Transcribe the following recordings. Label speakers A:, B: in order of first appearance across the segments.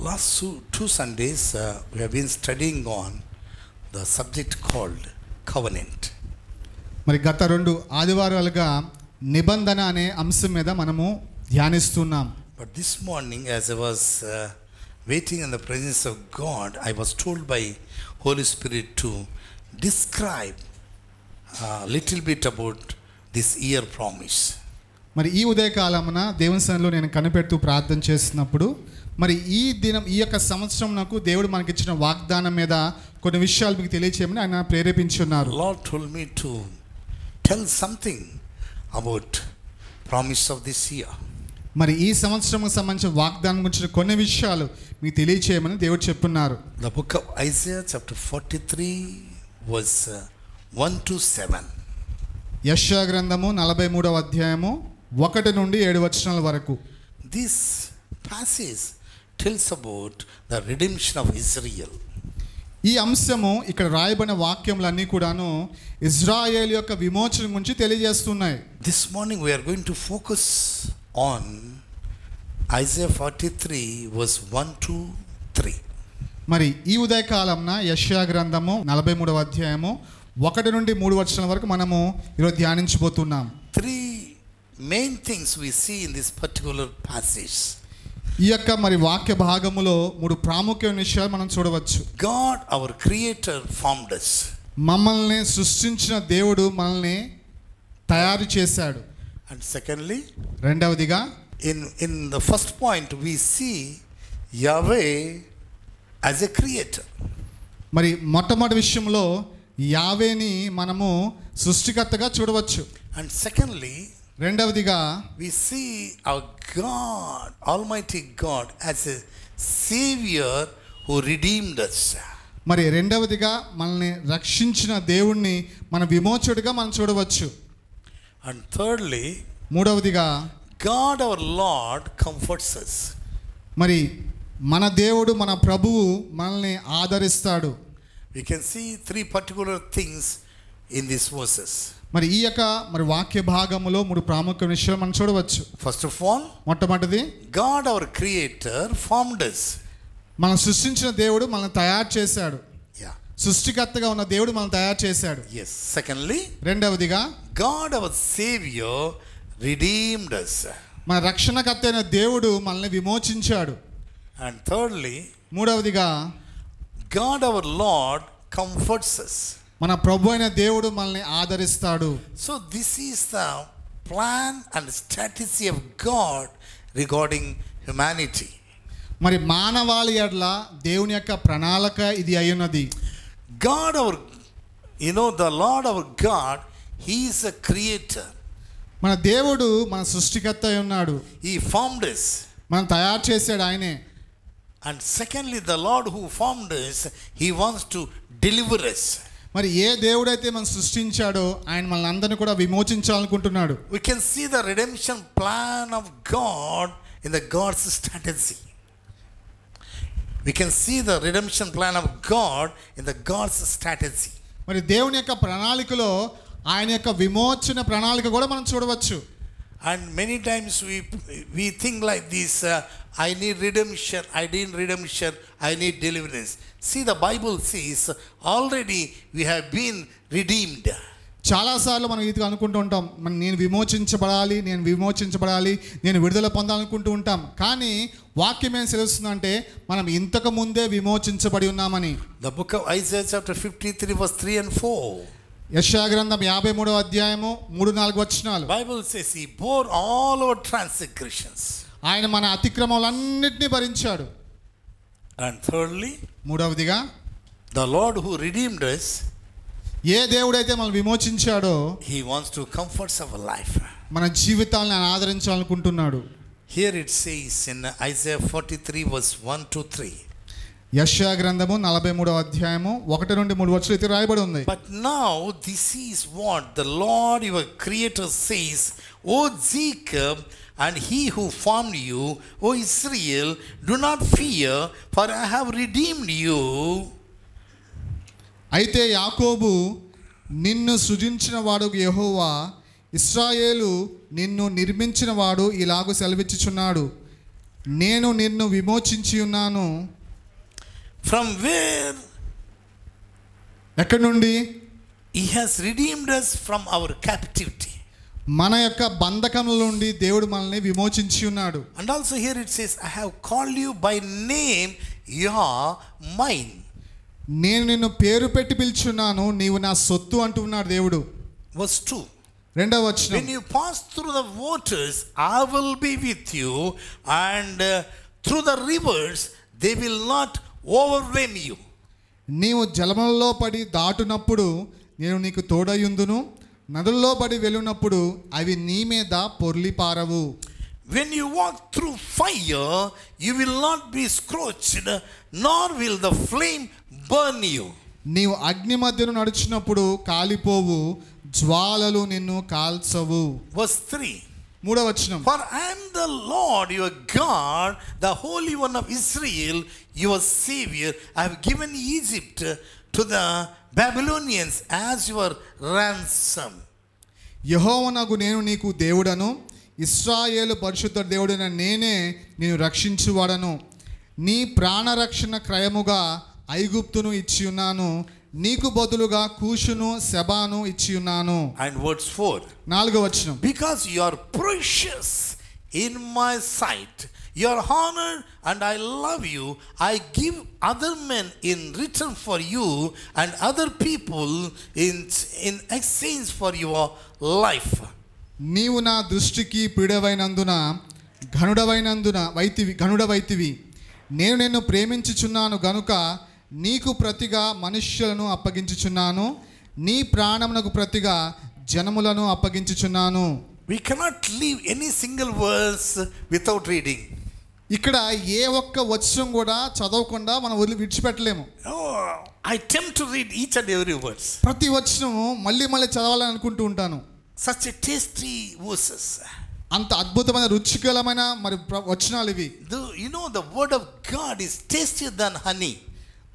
A: Last two Sundays we have been studying on the subject called covenant.
B: మరి గత 2 ఆదివారాలుగా నిబంధన అనే అంశం మీద మనము ధ్యానిస్తున్నాం.
A: But this morning as I was waiting in the presence of God, I was told by Holy Spirit to describe a little bit about this year promise.
B: మరి ఈ ఉదయకాలమున దేవుని సన్నిధిలో నేను కనిపెడుతూ ప్రార్థన చేస్తున్నప్పుడు మరి ఈ యొక్క సంవత్సరం నాకు దేవుడు మనకిచ్చిన వాగ్దానం మీద కొన్ని విషయాలు మీకు తెలియచేయమని ఆయన ప్రేరేపించున్నారు.
A: Lord told me to tell something about promise of this year.
B: మరి ఈ సంవత్సరంకు సంబంధించిన వాగ్దానం గురించి కొన్ని విషయాలు మీకు తెలియచేయమని దేవుడు చెప్తున్నారు.
A: The book of Isaiah chapter 43 verse 1 to 7.
B: యెషయా గ్రంథము 43వ అధ్యాయము 1 నుండి 7 వచనాల వరకు.
A: This passage tells about the redemption of Israel.
B: ఈ అంశము ఇక్కడ రాయబడిన వాక్యములన్నీ కూడాను ఇజ్రాయేలు యొక్క విమోచన గురించి తెలియజేస్తున్నాయి.
A: This morning we are going to focus on Isaiah 43 verse 1 to 3.
B: మరి ఈ ఉదయకాలంన యెషయా గ్రంథము 43వ అధ్యాయము 1 నుండి 3 వచనాల వరకు మనము ఈరోజు ధ్యానించబోతున్నాం.
A: Three main things we see in this particular passage.
B: ఈ యొక్క మరి వాక్య భాగములో 3 ప్రాముఖ్యమైన విషయాలు మనం చూడవచ్చు.
A: God our creator formed us.
B: మమ్మల్ని సృష్టించిన దేవుడు మనల్ని తయారు చేశాడు.
A: And secondly,
B: రెండవదిగా
A: in the first point we see Yahweh as a creator.
B: మరి మొట్టమొదటి విషయంలో యావేని మనము సృష్టికర్తగా చూడవచ్చు.
A: And secondly,
B: రెండవదిగా
A: we see our God, Almighty God, as a Savior who redeemed us.
B: మరి రెండవదిగా మనల్ని రక్షించిన దేవుణ్ణి మన విమోచకుడిగా మనం చూడవచ్చు.
A: And thirdly,
B: మూడవదిగా
A: God our Lord comforts us.
B: మరి మన దేవుడు మన ప్రభువు మనల్ని ఆదరిస్తాడు.
A: We can see three particular things in these verses.
B: మరి ఈ యొక్క మరి వాక్య భాగములో 3 ప్రాముఖ్య విషయాలు మనం చూడవచ్చు.
A: First of all,
B: మొట్టమొదటిది
A: God our creator formed us.
B: మనం సృష్టించిన దేవుడు మనల్ని తయారు చేశాడు.
A: Yeah.
B: సృష్టికర్తగా ఉన్న దేవుడు మనల్ని తయారు చేశాడు.
A: Yes. Secondly,
B: రెండవదిగా
A: God our Savior redeemed us.
B: మన రక్షణకర్త అయిన దేవుడు మనల్ని విమోచించాడు.
A: And thirdly,
B: మూడవదిగా
A: God our Lord comforts us.
B: మన ప్రభు అయిన దేవుడు మనల్ని ఆదరిస్తాడు.
A: So this is the plan and strategy of God regarding humanity.
B: మరి మానవాళి ఎడల దేవుని యొక్క ప్రణాళిక ఇది అయ్యున్నది.
A: God our, the Lord our God, He is a creator.
B: మన దేవుడు మన సృష్టికర్త అయి ఉన్నాడు.
A: He formed us.
B: మనం తయారు చేశాడు ఆయనే.
A: And secondly, the Lord who formed us, He wants to deliver us.
B: మరి ఏ దేవుడైతే మనం సృష్టించాడో ఆయన మనల్ని అందరినీ కూడా విమోచించాలనుకుంటున్నాడు.
A: We can see the redemption plan of God in the God's strategy. We can see the redemption plan of God in the God's strategy.
B: మరి దేవుని యొక్క ప్రణాళికలో ఆయన యొక్క విమోచన ప్రణాళిక కూడా మనం చూడవచ్చు.
A: And many times we think like this, I need redemption, I need redemption, I need deliverance. See, the Bible says already we have been redeemed.
B: చాలాసార్లు మనం ఇది అనుకుంటూ ఉంటాం, నేను విమోచించబడాలి, నేను విడుదల పొందాలనుకుంటూ ఉంటాం. కానీ వాక్యం ఏం తెలుస్తుందంటే మనం ఇంతకు ముందే విమోచించబడి ఉన్నామని.
A: The book of Isaiah chapter 53 verse 3 and 4.
B: యెషయా గ్రంథం 53వ అధ్యాయము 3-4 వచనాలు.
A: Bible says He bore all our transgressions.
B: ఆయన మన అతిక్రమాలన్నిటిని భరించాడు.
A: And thirdly,
B: మూడవదిగా
A: the Lord who redeemed us,
B: ఏ దేవుడైతే మనల్ని విమోచించాడో
A: He wants to comfort our life.
B: మన జీవితాలను ఆయన ఆదరించాలనుకుంటున్నాడు.
A: Here it says in Isaiah 43 verse 1 to 3.
B: యెషయా గ్రంథము 43వ అధ్యాయము 1 నుండి 3 వచనాలు ఇది రాయబడి ఉంది.
A: But now this is what the Lord your creator says, O Jacob, and He who formed you, O Israel, do not fear, for I have redeemed you.
B: అయితే యాకోబు, నిన్ను సృజించిన వాడు యెహోవా, ఇశ్రాయేలు నిన్ను నిర్మించిన వాడు ఇలాగు సెలవిచ్చుచున్నాడు, నేను నిన్ను విమోచించి ఉన్నాను.
A: From where?
B: ఎక్కడి నుండి?
A: He has redeemed us from our captivity.
B: మన యొక్క బంధకముల నుండి దేవుడు మనల్ని విమోచించి ఉన్నాడు.
A: And also here it says, I have called you by name, you are mine.
B: నేను నిన్ను పేరు పెట్టి పిలుచున్నాను, నీవు నా సొత్తు అంటున్నాడు దేవుడు.
A: Verse 2.
B: రెండవ వచనం.
A: When you pass through the waters, I will be with you, and through the rivers, they will not overwhelm you.
B: నీవు జలములలో పడి దాటునప్పుడు నేను నీకు తోడయుందును, నదుల్లో పడి వెళ్ళునప్పుడు అవి నీ మీద పొర్లిపారవు.
A: When you walk through fire, you will not be scorched, nor will the flame burn you.
B: నీవు అగ్ని మధ్యను నడుచున్నప్పుడు కాలిపోవు, జ్వాలలు నిన్ను కాల్చవు.
A: Verse 3.
B: మూడవ వచనం.
A: For I am the Lord your God, the Holy One of Israel, your Savior. I have given Egypt to the Babylonians as your ransom.
B: యెహోవానగు నేను నీకు దేవుడను, ఇశ్రాయేలు పరిశుద్ధ దేవుడైన నేనే నిన్ను రక్షించువాడను. నీ ప్రాణరక్షణ క్రయముగా ఐగుప్తును ఇచ్చి ఉన్నాను, నీకు బదులుగా కూషును సెబాను ఇచ్చి ఉన్నాను.
A: And verse 4.
B: నాలుగవ వచనం.
A: Because you are precious in my sight, you are honored, and I love you. I give other men in return for you, and other people in exchange for your life.
B: నీవు నా దృష్టికి ప్రియుడవైనందున ఘనుడవైతివి. నేను నిన్ను ప్రేమించుచున్నాను గనుక నీకు ప్రతిగా మనుష్యులను అప్పగించుచున్నాను, నీ ప్రాణమునకు ప్రతిగా జనములను అప్పగించుచున్నాను.
A: We cannot leave any single verse without reading.
B: ఇక్కడ ఏ ఒక్క వచనం కూడా చదవకుండా మనం విడిచిపెట్టలేము.
A: I attempt to read each and every verse.
B: ప్రతి వచనము మళ్ళీ చదవాలని అనుకుంటూ ఉంటాను.
A: Such a tasty verses.
B: అంత అద్భుతమైన రుచికరమైన మరి వచనాలు ఇవి.
A: You know, the word of God is tastier than honey.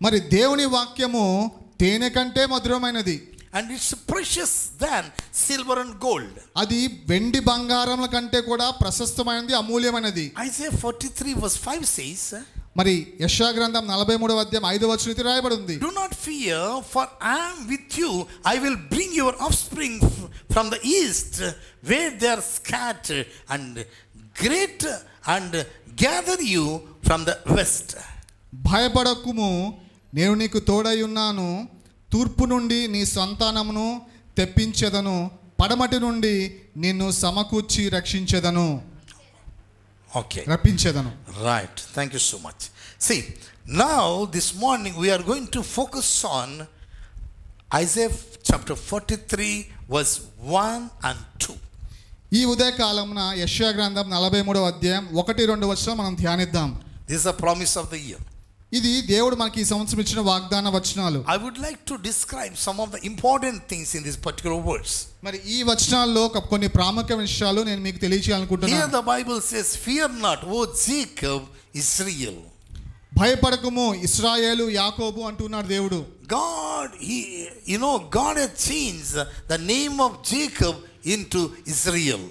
B: మరి దేవుని వాక్యము తేనె కంటే మధురమైనది.
A: And it's precious than silver and gold.
B: అది వెండి బంగారముల కంటే కూడా ప్రశస్తమైనది, అమూల్యమైనది.
A: Isaiah 43 verse 5 says,
B: మరి యెషయా గ్రంథం 43వ అధ్యాయం 5వ వచనం రాయబడి ఉంది.
A: Do not fear, for I am with you. I will bring your offspring from the east, where they are scattered, and great and gather you from the west.
B: భయపడకుము, నేను నీకు తోడై ఉన్నాను. తూర్పు నుండి నీ సంతానమును తెప్పించెదను, పడమటి నుండి నిన్ను సమకూర్చి రక్షించెదను.
A: Okay.
B: రప్పించెదను.
A: Right. Thank you so much. See, now this morning we are going to focus on Isaiah chapter 43 verse 1 and 2.
B: ఈ ఉదయకాలమున యెషయా గ్రంథం 43వ అధ్యాయం 1-2 వచనాలు మనం ధ్యానిద్దాం.
A: This is a promise of the year.
B: ఇది దేవుడు మనకి ఈ సంవత్సరం ఇచ్చిన వాగ్దాన వచనాలు.
A: I would like to describe some of the important things in this particular verse.
B: మరి ఈ వచనాల్లో కొన్ని ప్రాముఖ్యమైన విషయాలు నేను మీకు తెలియజేయాలనుకుంటున్నాను.
A: Here the Bible says, fear not, O Jacob, Israel.
B: భయపడకుము ఇశ్రాయేలు యాకోబు అంటున్నాడు దేవుడు.
A: God, God has changed the name of Jacob into Israel.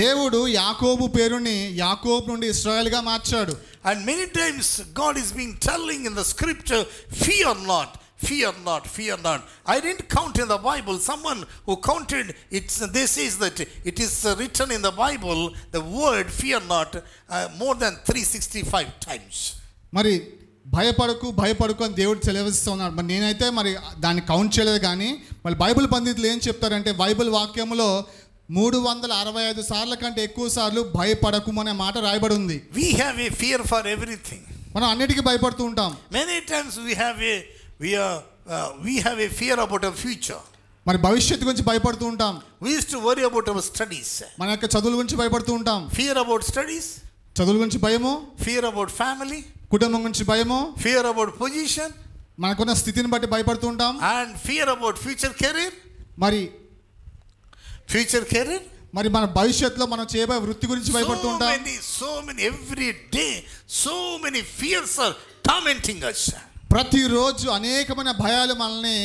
B: దేవుడు యాకోబు పేరుని యాకోబు నుండి ఇశ్రాయేలుగా మార్చాడు.
A: And many times God is being telling in the scripture, fear not, fear not, fear not. I didn't count in the Bible. Someone who counted it, they says that it is written in the Bible, the word fear not, more than 365 times.
B: మరి భయపడకు అని దేవుడు సెలవిస్తూ ఉన్నాడు. మరి నేనైతే మరి దాన్ని కౌంట్ చేయలేదు, కానీ మరి బైబిల్ పండితులు ఏం చెప్తారంటే బైబిల్ వాక్యంలో 365 సార్ల కంటే ఎక్కువ సార్లు భయపడకు అనే మాట రాయబడి ఉంది.
A: We have a fear for everything.
B: మనం అన్నిటికీ భయపడుతూ ఉంటాం.
A: Many times we have a fear about our future.
B: మరి భవిష్యత్తు గురించి భయపడుతూ ఉంటాం.
A: We used to worry about our studies.
B: మన యొక్క చదువుల గురించి భయపడుతూ ఉంటాం.
A: Fear about studies.
B: చదువుల గురించి భయము.
A: Fear about family.
B: కుటుంబం గురించి భయము.
A: Fear about position.
B: మనకున్న స్థితిని బట్టి భయపడుతూ ఉంటాం.
A: And fear about future career.
B: మరి మన భవిష్యత్తులో మనం చేయబోయే వృత్తి గురించి భయపడుతూ ఉంటాం.
A: So many every day, so many fears are tormenting us.
B: ప్రతిరోజు అనేకమైన భయాలు మనల్ని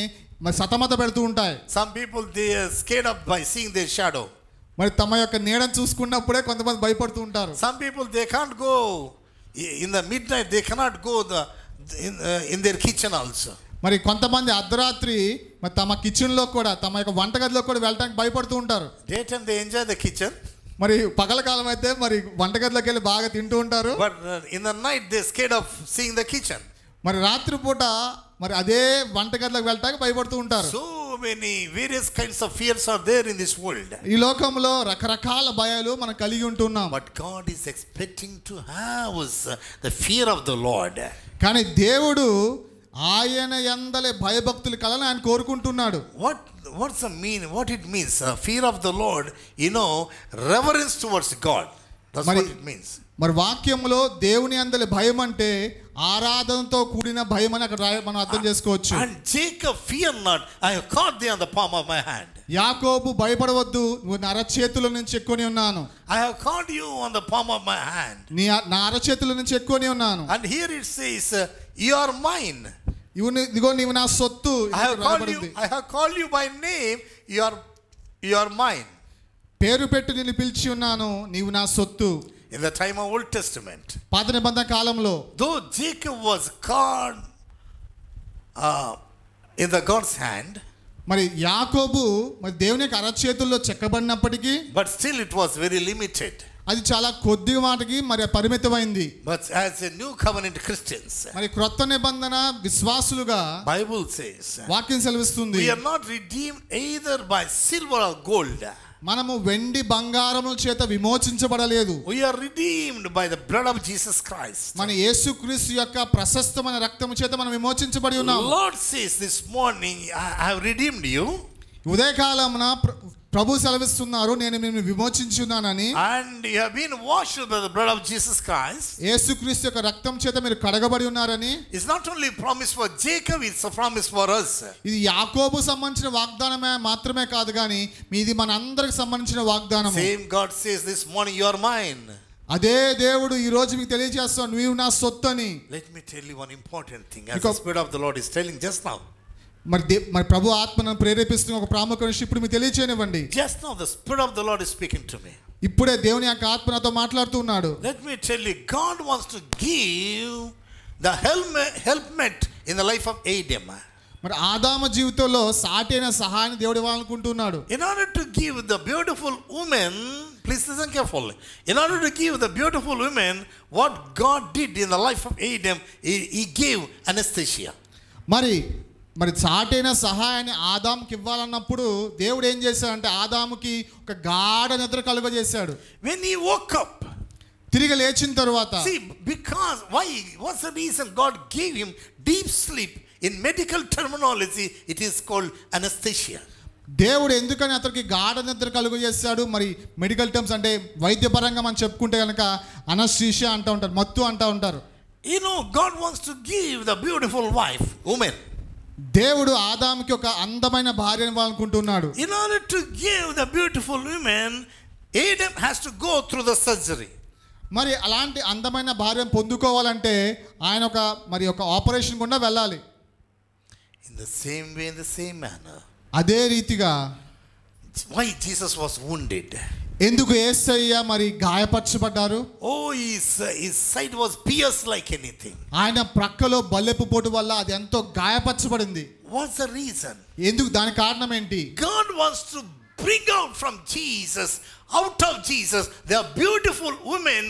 B: మరి సతమత పెడుతూ ఉంటాయి.
A: Some people they are scared of by seeing their shadow.
B: మరి తమ యొక్క నీడను చూసుకున్నప్పుడే కొంతమంది భయపడుతూ ఉంటారు.
A: Some people they can't go In the midnight they cannot go in their kitchen also.
B: మరి కొంతమంది అర్ధరాత్రి మరి తమ కిచెన్లో కూడా తమ యొక్క వంటగదిలో కూడా వెళ్ళడానికి భయపడుతూ ఉంటారు.
A: Daytime they enjoy the kitchen.
B: మరి పగల కాలం అయితే మరి వంటగదిలోకి వెళ్ళి బాగా తింటూ ఉంటారు.
A: But in the night they scared of seeing the kitchen.
B: మరి రాత్రిపూట మరి అదే వంటగదిలోకి వెళ్ళడానికి భయపడుతూ ఉంటారు.
A: So many various kinds of fears are there in this world.
B: ఈ లోకంలో రకరకాల భయాలు మనం కలిగి ఉంటున్నాం.
A: But God is expecting to have the fear of the Lord.
B: కానీ దేవుడు ఆయన యందలి భయభక్తులు కలని ఆయన కోరుకుంటున్నాడు.
A: What's the mean? What it means? Fear of the Lord, reverence towards God. That's what it means.
B: మరి వాక్యంలో దేవుని యందలి భయం అంటే ఆరాధనతో కూడిన భయం అని అక్కడ మనం అర్థం చేసుకోవచ్చు.
A: And Jacob, fear not, I have caught thee on the palm of my hand.
B: యాకోబు భయపడవద్దు, నువ్వు నా అరచేతుల నుంచి ఎక్కువని ఉన్నాను.
A: I have caught you on the palm of my hand.
B: నా అరచేతుల నుంచి ఎక్కువని ఉన్నాను.
A: And here it says, you are mine.
B: ఇదిగో నీవు నా సొత్తు.
A: I have called you by name, you are mine.
B: పేరు పెట్టి నిన్ను పిలిచి ఉన్నాను, నీవు నా సొత్తు.
A: In the time of Old Testament,
B: పాత నిబంధన కాలంలో,
A: though Jacob was caught in the God's hand,
B: మరి యాకోబు మరి దేవుని యొక్క అరచేతుల్లో చెక్కబడినప్పటికీ,
A: but still it was very limited.
B: అది చాలా కొద్ది మాటకి మరి పరిమితమైంది.
A: But as a new covenant Christians,
B: మరి క్రొత్త నిబంధన విశ్వాసులుగా
A: Bible says,
B: వాక్యం సెలవిస్తుంది,
A: we are not redeemed either by silver or gold.
B: మనము వెండి బంగారముల చేత విమోచించబడలేదు.
A: We are redeemed by the blood of Jesus Christ.
B: మన యేసుక్రీస్తు యొక్క ప్రశస్తమైన రక్తము చేత మనం విమోచించబడి ఉన్నాము.
A: Lord says this morning, I have redeemed you.
B: ఉదయకాలమున ప్రభు సెలవిస్తున్నారు, నేను నిన్ను విమోచించున్నానని.
A: And you have been washed by the blood of Jesus Christ.
B: యేసుక్రీస్తు యొక్క రక్తం చేత మీరు కడగబడి ఉన్నారని.
A: It's not only a promise for Jacob, it's a promise for us.
B: ఇది యాకోబు సంబంధించిన వాగ్దానమే మాత్రమే కాదు గాని ఇది మనందరికి సంబంధించిన వాగ్దానం.
A: Same God says this morning, you are mine.
B: అదే దేవుడు ఈ రోజు మీకు తెలియజేస్తాడు, నీవు నా సొత్తని.
A: Let me tell you one important thing, as the Spirit of the Lord is telling just now.
B: మరి ప్రభు ఆత్మను ప్రేరేపిస్తున్న ఒక ప్రాముఖ్యమైన విషయం ఇప్పుడు మీకు తెలియచేయనివ్వండి.
A: Just now the Spirit of the Lord is speaking to me.
B: ఇప్పుడే దేవుని యొక్క ఆత్మ నాతో మాట్లాడుతున్నాడు.
A: Let me tell you, God wants to give the helpmate in the life of Adam.
B: మరి ఆదాము జీవితంలో సాటైన సహాయాన్ని దేవుడు ఇవ్వాలనుకుంటున్నాడు.
A: In order to give the beautiful woman, please listen carefully. In order to give the beautiful woman what God did in the life of Adam, he gave anesthesia.
B: మరి చాటైన సహాయాన్ని ఆదాముకి ఇవ్వాలన్నప్పుడు దేవుడు ఏం చేశాడంటే ఆదాముకి ఒక గాఢ నిద్ర కలుగజేశాడు.
A: When he woke up,
B: తిరిగి లేచిన తర్వాత,
A: see, because what's the reason God gave him deep sleep? In medical terminology it is called anesthesia.
B: దేవుడు ఎందుకని అతనికి గాఢ నిద్ర కలుగజేశాడు? మరి మెడికల్ టర్మ్స్ అంటే వైద్యపరంగా మనం చెప్పుకుంటే కనుక అనస్థీషియా అంటూ ఉంటారు, మత్తు అంటూ ఉంటారు.
A: God wants to give the beautiful wife, woman.
B: దేవుడు ఆదాముకి ఒక అందమైన భార్యను ఇవ్వాలనుకుంటున్నాడు.
A: In order to give the beautiful woman, Adam has to go through the surgery.
B: మరి అలాంటి అందమైన భార్యను పొందుకోవాలంటే ఆయన ఒక ఆపరేషన్ గుండా వెళ్ళాలి.
A: In the same way, in the same manner,
B: అదే రీతిగా
A: why Jesus was wounded?
B: ఎందుకు యేసయ్య మరి గాయపరచబడ్డారు?
A: His side was pierced like anything.
B: ఆయన ప్రక్కలో బల్లెపు పోటు వల్ల అది ఎంతో గాయపరచబడింది.
A: What's the reason?
B: ఎందుకు? దాని కారణం ఏంటి?
A: God wants to bring out from Jesus, out of Jesus, the beautiful woman.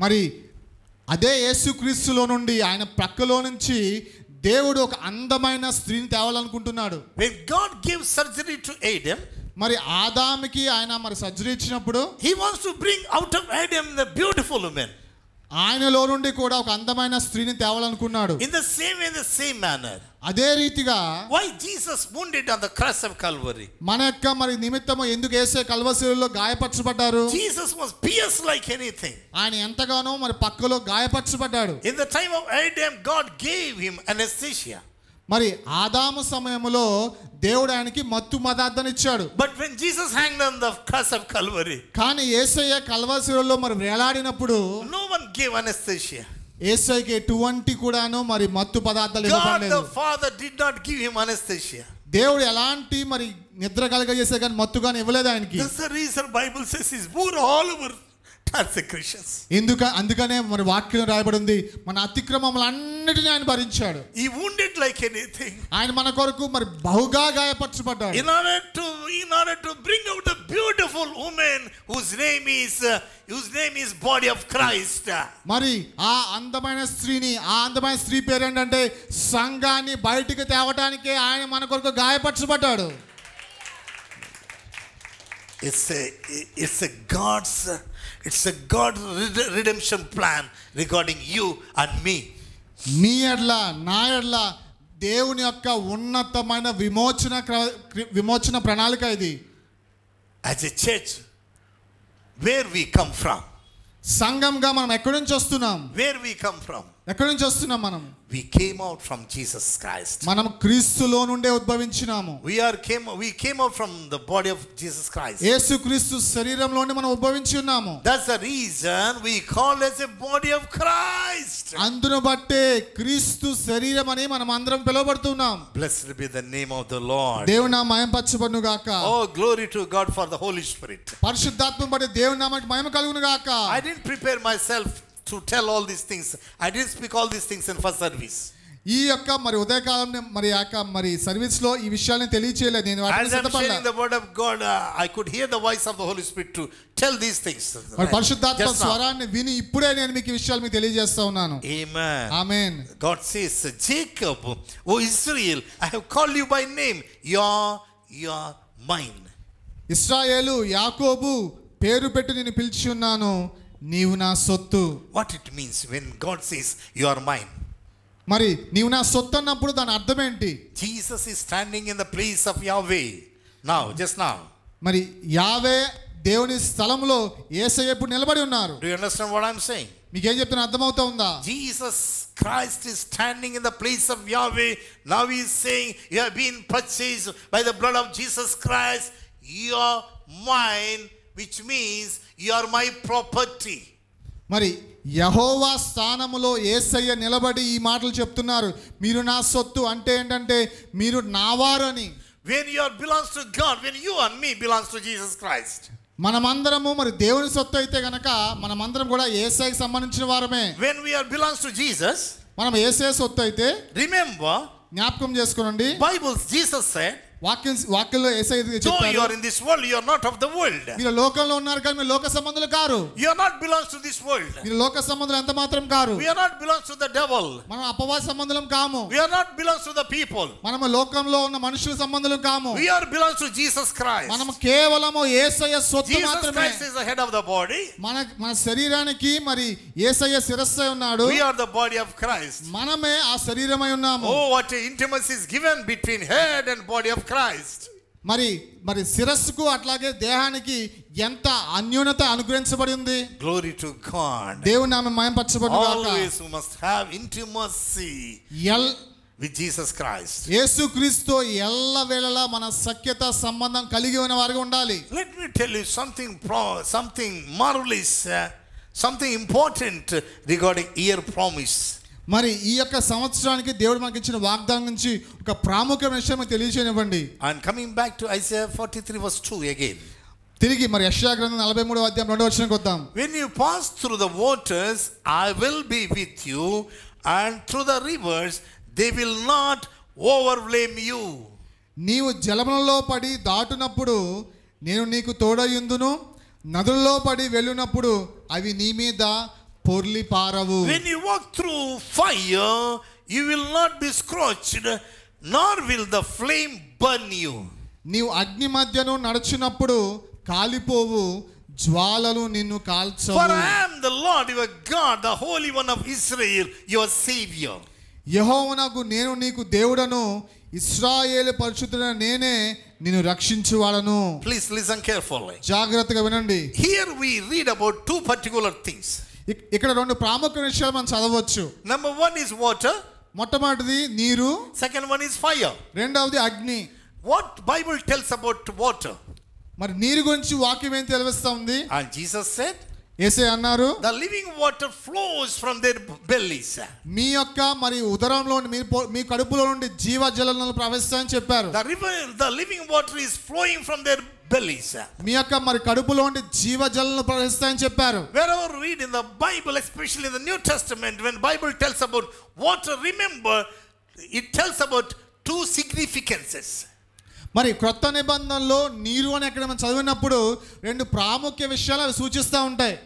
A: మరి అదే యేసుక్రీస్తులో నుండి ఆయన ప్రక్కలో నుంచి దేవుడు ఒక అందమైన స్త్రీని తేవాలనుకుంటున్నాడు. When God gave surgery to Adam,
B: మరి ఆదాముకి ఆయన మరి సర్జరీ ఇచ్చినప్పుడు
A: he wants to bring out of Adam the beautiful woman.
B: ఆయనలో నుండి కూడా ఒక అందమైన స్త్రీని తేవాలనుకున్నాడు.
A: In the same way, in the same manner,
B: అదే రీతిగా
A: why Jesus wounded on the cross of Calvary?
B: మన యొక్క మరి నిమిత్తము ఎందుకు యేసే కల్వరిలో గాయపరచబడ్డారు?
A: Jesus was pierced like anything.
B: ఆయన ఎంతగానో మరి పక్కలో గాయపరచబడ్డాడు.
A: In the time of Adam, God gave him anesthesia.
B: మరి ఆదాము సమయంలో దేవుడు ఆయనకి మత్తు పదార్థాన్ని ఇచ్చాడు.
A: But when Jesus hanged on the cross of Calvary,
B: కానీ యేసయ్య కల్వరిలో మరి వేలాడినప్పుడు
A: no one gave anesthesia.
B: యేసయ్యకి ఎటువంటి కూడాను మరి మత్తు పదార్థాలు ఇవ్వబడలేదు.
A: God the Father did not give him anesthesia.
B: దేవుడు ఎలాంటి మరి నిద్ర కలగజేసే కానీ మత్తు కానీ ఇవ్వలేదు ఆయనకి.
A: That's the reason Bible says he's moved all over transgressions.
B: అందుకనే మరి వాక్యం రాయబడి ఉంది, మన అతిక్రమములన్నిటిని ఆయన భరించాడు.
A: He wounded like anything.
B: ఆయన మన కొరకు మరి బహుగా గాయపరచబడ్డాడు.
A: In order to bring out the beautiful woman whose name is body of Christ.
B: మరి ఆ అందమైన స్త్రీ పేరు ఏంటంటే సంఘాన్ని బయటికి తేవటానికే ఆయన మన కొరకు గాయపరచబడ్డాడు.
A: It's a God redemption plan regarding you and me.
B: నీ ఎడ్ల నా ఎడ్ల దేవుని యొక్క ఉన్నతమైన విమోచన ప్రణాళిక ఇది.
A: As a church, where we come from?
B: సంఘంగా మనం ఎక్కడి నుంచి వస్తున్నాం?
A: Where we come from?
B: ఎక్కడి నుంచి వస్తున్నాం మనం?
A: We came out from Jesus Christ.
B: మనం క్రీస్తులో నుండే ఉద్భవించినాము.
A: We came out from the body of Jesus Christ.
B: యేసుక్రీస్తు శరీరంలో నుండి మనం ఉద్భవించి ఉన్నాము.
A: That's the reason we call as a body of Christ.
B: అందును బట్టే క్రీస్తు శరీరం అని మనం అందరం పిలువబడుతున్నాం.
A: Blessed be the name of the Lord.
B: దేవుని నామం మహిమపరచబడును గాక.
A: Oh, glory to God for the Holy Spirit.
B: పరిశుద్ధాత్మ బట్టి దేవుని నామానికి మహిమ కలుగును గాక.
A: I didn't prepare myself to tell all these things. I didn't speak all these things in first service.
B: ఈ యొక్క మరి ఉదయకాలం మరి సర్వీస్ లో ఈ విషయాలను తెలియచేయలేదు. నేను వాటిని సిద్ధపడలేదు.
A: As I'm sharing the word of God, I could hear the voice of the Holy Spirit to tell these things.
B: మరి పరిశుద్ధాత్మ స్వరాన్ని విని ఇప్పుడే నేను మీకు ఈ విషయాలు మీకు తెలియజేస్తా ఉన్నాను.
A: Amen.
B: Amen.
A: God says, Jacob, O Israel, I have called you by name. You're mine.
B: ఇశ్రాయేలు యాకోబు పేరు పెట్టి నేను పిలిచి ఉన్నాను, నీవు నా సొత్తు.
A: What it means when God says you are mine?
B: మరి నీవు నా సొత్తు అన్నప్పుడు దాని అర్థం ఏంటి?
A: Jesus is standing in the place of Yahweh just now.
B: మరి యావే దేవుని స్థలంలో యేసయ్య ఇప్పుడు నిలబడి ఉన్నారు.
A: Do you understand what I'm saying?
B: మీకు ఏం చెప్తున్నా అర్థమవుతా ఉందా?
A: Jesus Christ is standing in the place of Yahweh. Now he is saying, you have been purchased by the blood of Jesus Christ. You are mine, which means you are my property.
B: మరి యెహోవా స్థానములో యేసయ్య నిలబడి ఈ మాటలు చెప్తున్నారు, మీరు నా సొత్తు. అంటే ఏంటంటే మీరు నావారని.
A: When you belongs to God, when you and me belongs to Jesus Christ.
B: మనమందరము మరి దేవుని సొత్తు అయితే గనక మనమందరం కూడా యేసయ్యకి సంబంధించిన వారమే.
A: When we are belongs to Jesus,
B: మనం యేసయ్య సొత్తు అయితే
A: remember,
B: జ్ఞాపకం చేసుకోండి,
A: Bible Jesus said,
B: వాక్యంలో యేసయ్య చెప్పారు,
A: though you are in this world, you are not of the world.
B: మీరు లోకంలో ఉన్నారు కానీ మీరు లోక సంబంధులు car.
A: You are not belongs to this world.
B: మీరు లోక సంబంధులు ఎంత మాత్రం car.
A: We are not belongs to the devil.
B: మనం అపవాది సంబంధులం కాము.
A: We are not belongs to the people.
B: మనము లోకంలో ఉన్న మనుషుల సంబంధులం కాము.
A: We are belongs to Jesus Christ.
B: మనము కేవలము యేసయ్య సొత్తు మాత్రమే.
A: Jesus Christ is the head of the body.
B: మన శరీరానికి మరి యేసయ్య శిరస్సై ఉన్నాడు.
A: We are the body of Christ.
B: మనమే ఆ శరీరమై ఉన్నాము.
A: Oh, what intimacy is given between head and body of Christ.
B: మరి శిరస్సుకు అట్లాగే దేహానికి ఎంత అన్యోన్యత అనుగ్రహించబడి ఉంది.
A: Glory to God.
B: దేవుని నామం మహిమపరచబడును గాక.
A: Always we must have intimacy with Jesus Christ.
B: యేసుక్రీస్తు ఎల్లవేళలా మన సఖ్యత సంబంధం కలిగి ఉన్న వారిగా ఉండాలి.
A: Let me tell you something marvelous, something important regarding year promise.
B: మరి ఈ యొక్క సంవత్సరానికి దేవుడు మనకి ఇచ్చిన వాగ్దానం నుంచి ఒక ప్రాముఖ్యమైన విషయం తెలియజేయనివ్వండి.
A: And coming back to Isaiah 43 verse 2 again.
B: తిరిగి మరి యెషయా గ్రంథం 43వ అధ్యాయం 2వ వచనానికి వద్దాం.
A: When you pass through the waters, I will be with you, and through the rivers, they will not overwhelm you.
B: నీవు జలములలో పడి దాటునప్పుడు నేను నీకు తోడయుందును, నదులలో పడి వెళ్ళునప్పుడు అవి నీ మీద పొర్లి పారవు.
A: When you walk through fire, you will not be scorched, nor will the flame burn you.
B: నీవు అగ్ని మధ్యను నడుచునప్పుడు కాలిపోవు, జ్వాలలు నిన్ను కాల్చవు.
A: For I am the Lord your God, the Holy One of Israel, your Savior.
B: యెహోవానగు నేను నీకు దేవుడను, ఇశ్రాయేలు పరిశుద్ధుడైన నేనే నిన్ను రక్షించువాడను.
A: Please listen carefully.
B: జాగ్రత్తగా వినండి.
A: Here we read about two particular things.
B: ఇక్కడ రెండు ప్రాముఖ్య విషయాలు మనం చదవచ్చు.
A: Number one is water.
B: మొట్టమొదటిది నీరు.
A: Second one is fire.
B: రెండవది అగ్ని.
A: What Bible tells about water?
B: మరి నీరు గురించి వాక్యం ఏం తెలుస్తుంది?
A: And Jesus said,
B: యేసయ్య అన్నారు,
A: the living water flows from their bellies.
B: మీ యొక్క మరి ఉదరంలో మీ కడుపులో నుండి జీవజలాలు ప్రవహిస్తాయని చెప్పారు.
A: The living water is flowing from their bellies.
B: మీ యొక్క మరి కడుపులోండి జీవజలాలు ప్రవహిస్తాయని చెప్పారు.
A: Wherever we read in the Bible, especially in the New Testament, when Bible tells about water, remember it tells about two significances.
B: మరి క్రొత్త నిబంధనలో నీరు అని ఎక్కడ మనం చదివినప్పుడు రెండు ప్రాముఖ్య విషయాలు అవి సూచిస్తూ ఉంటాయి.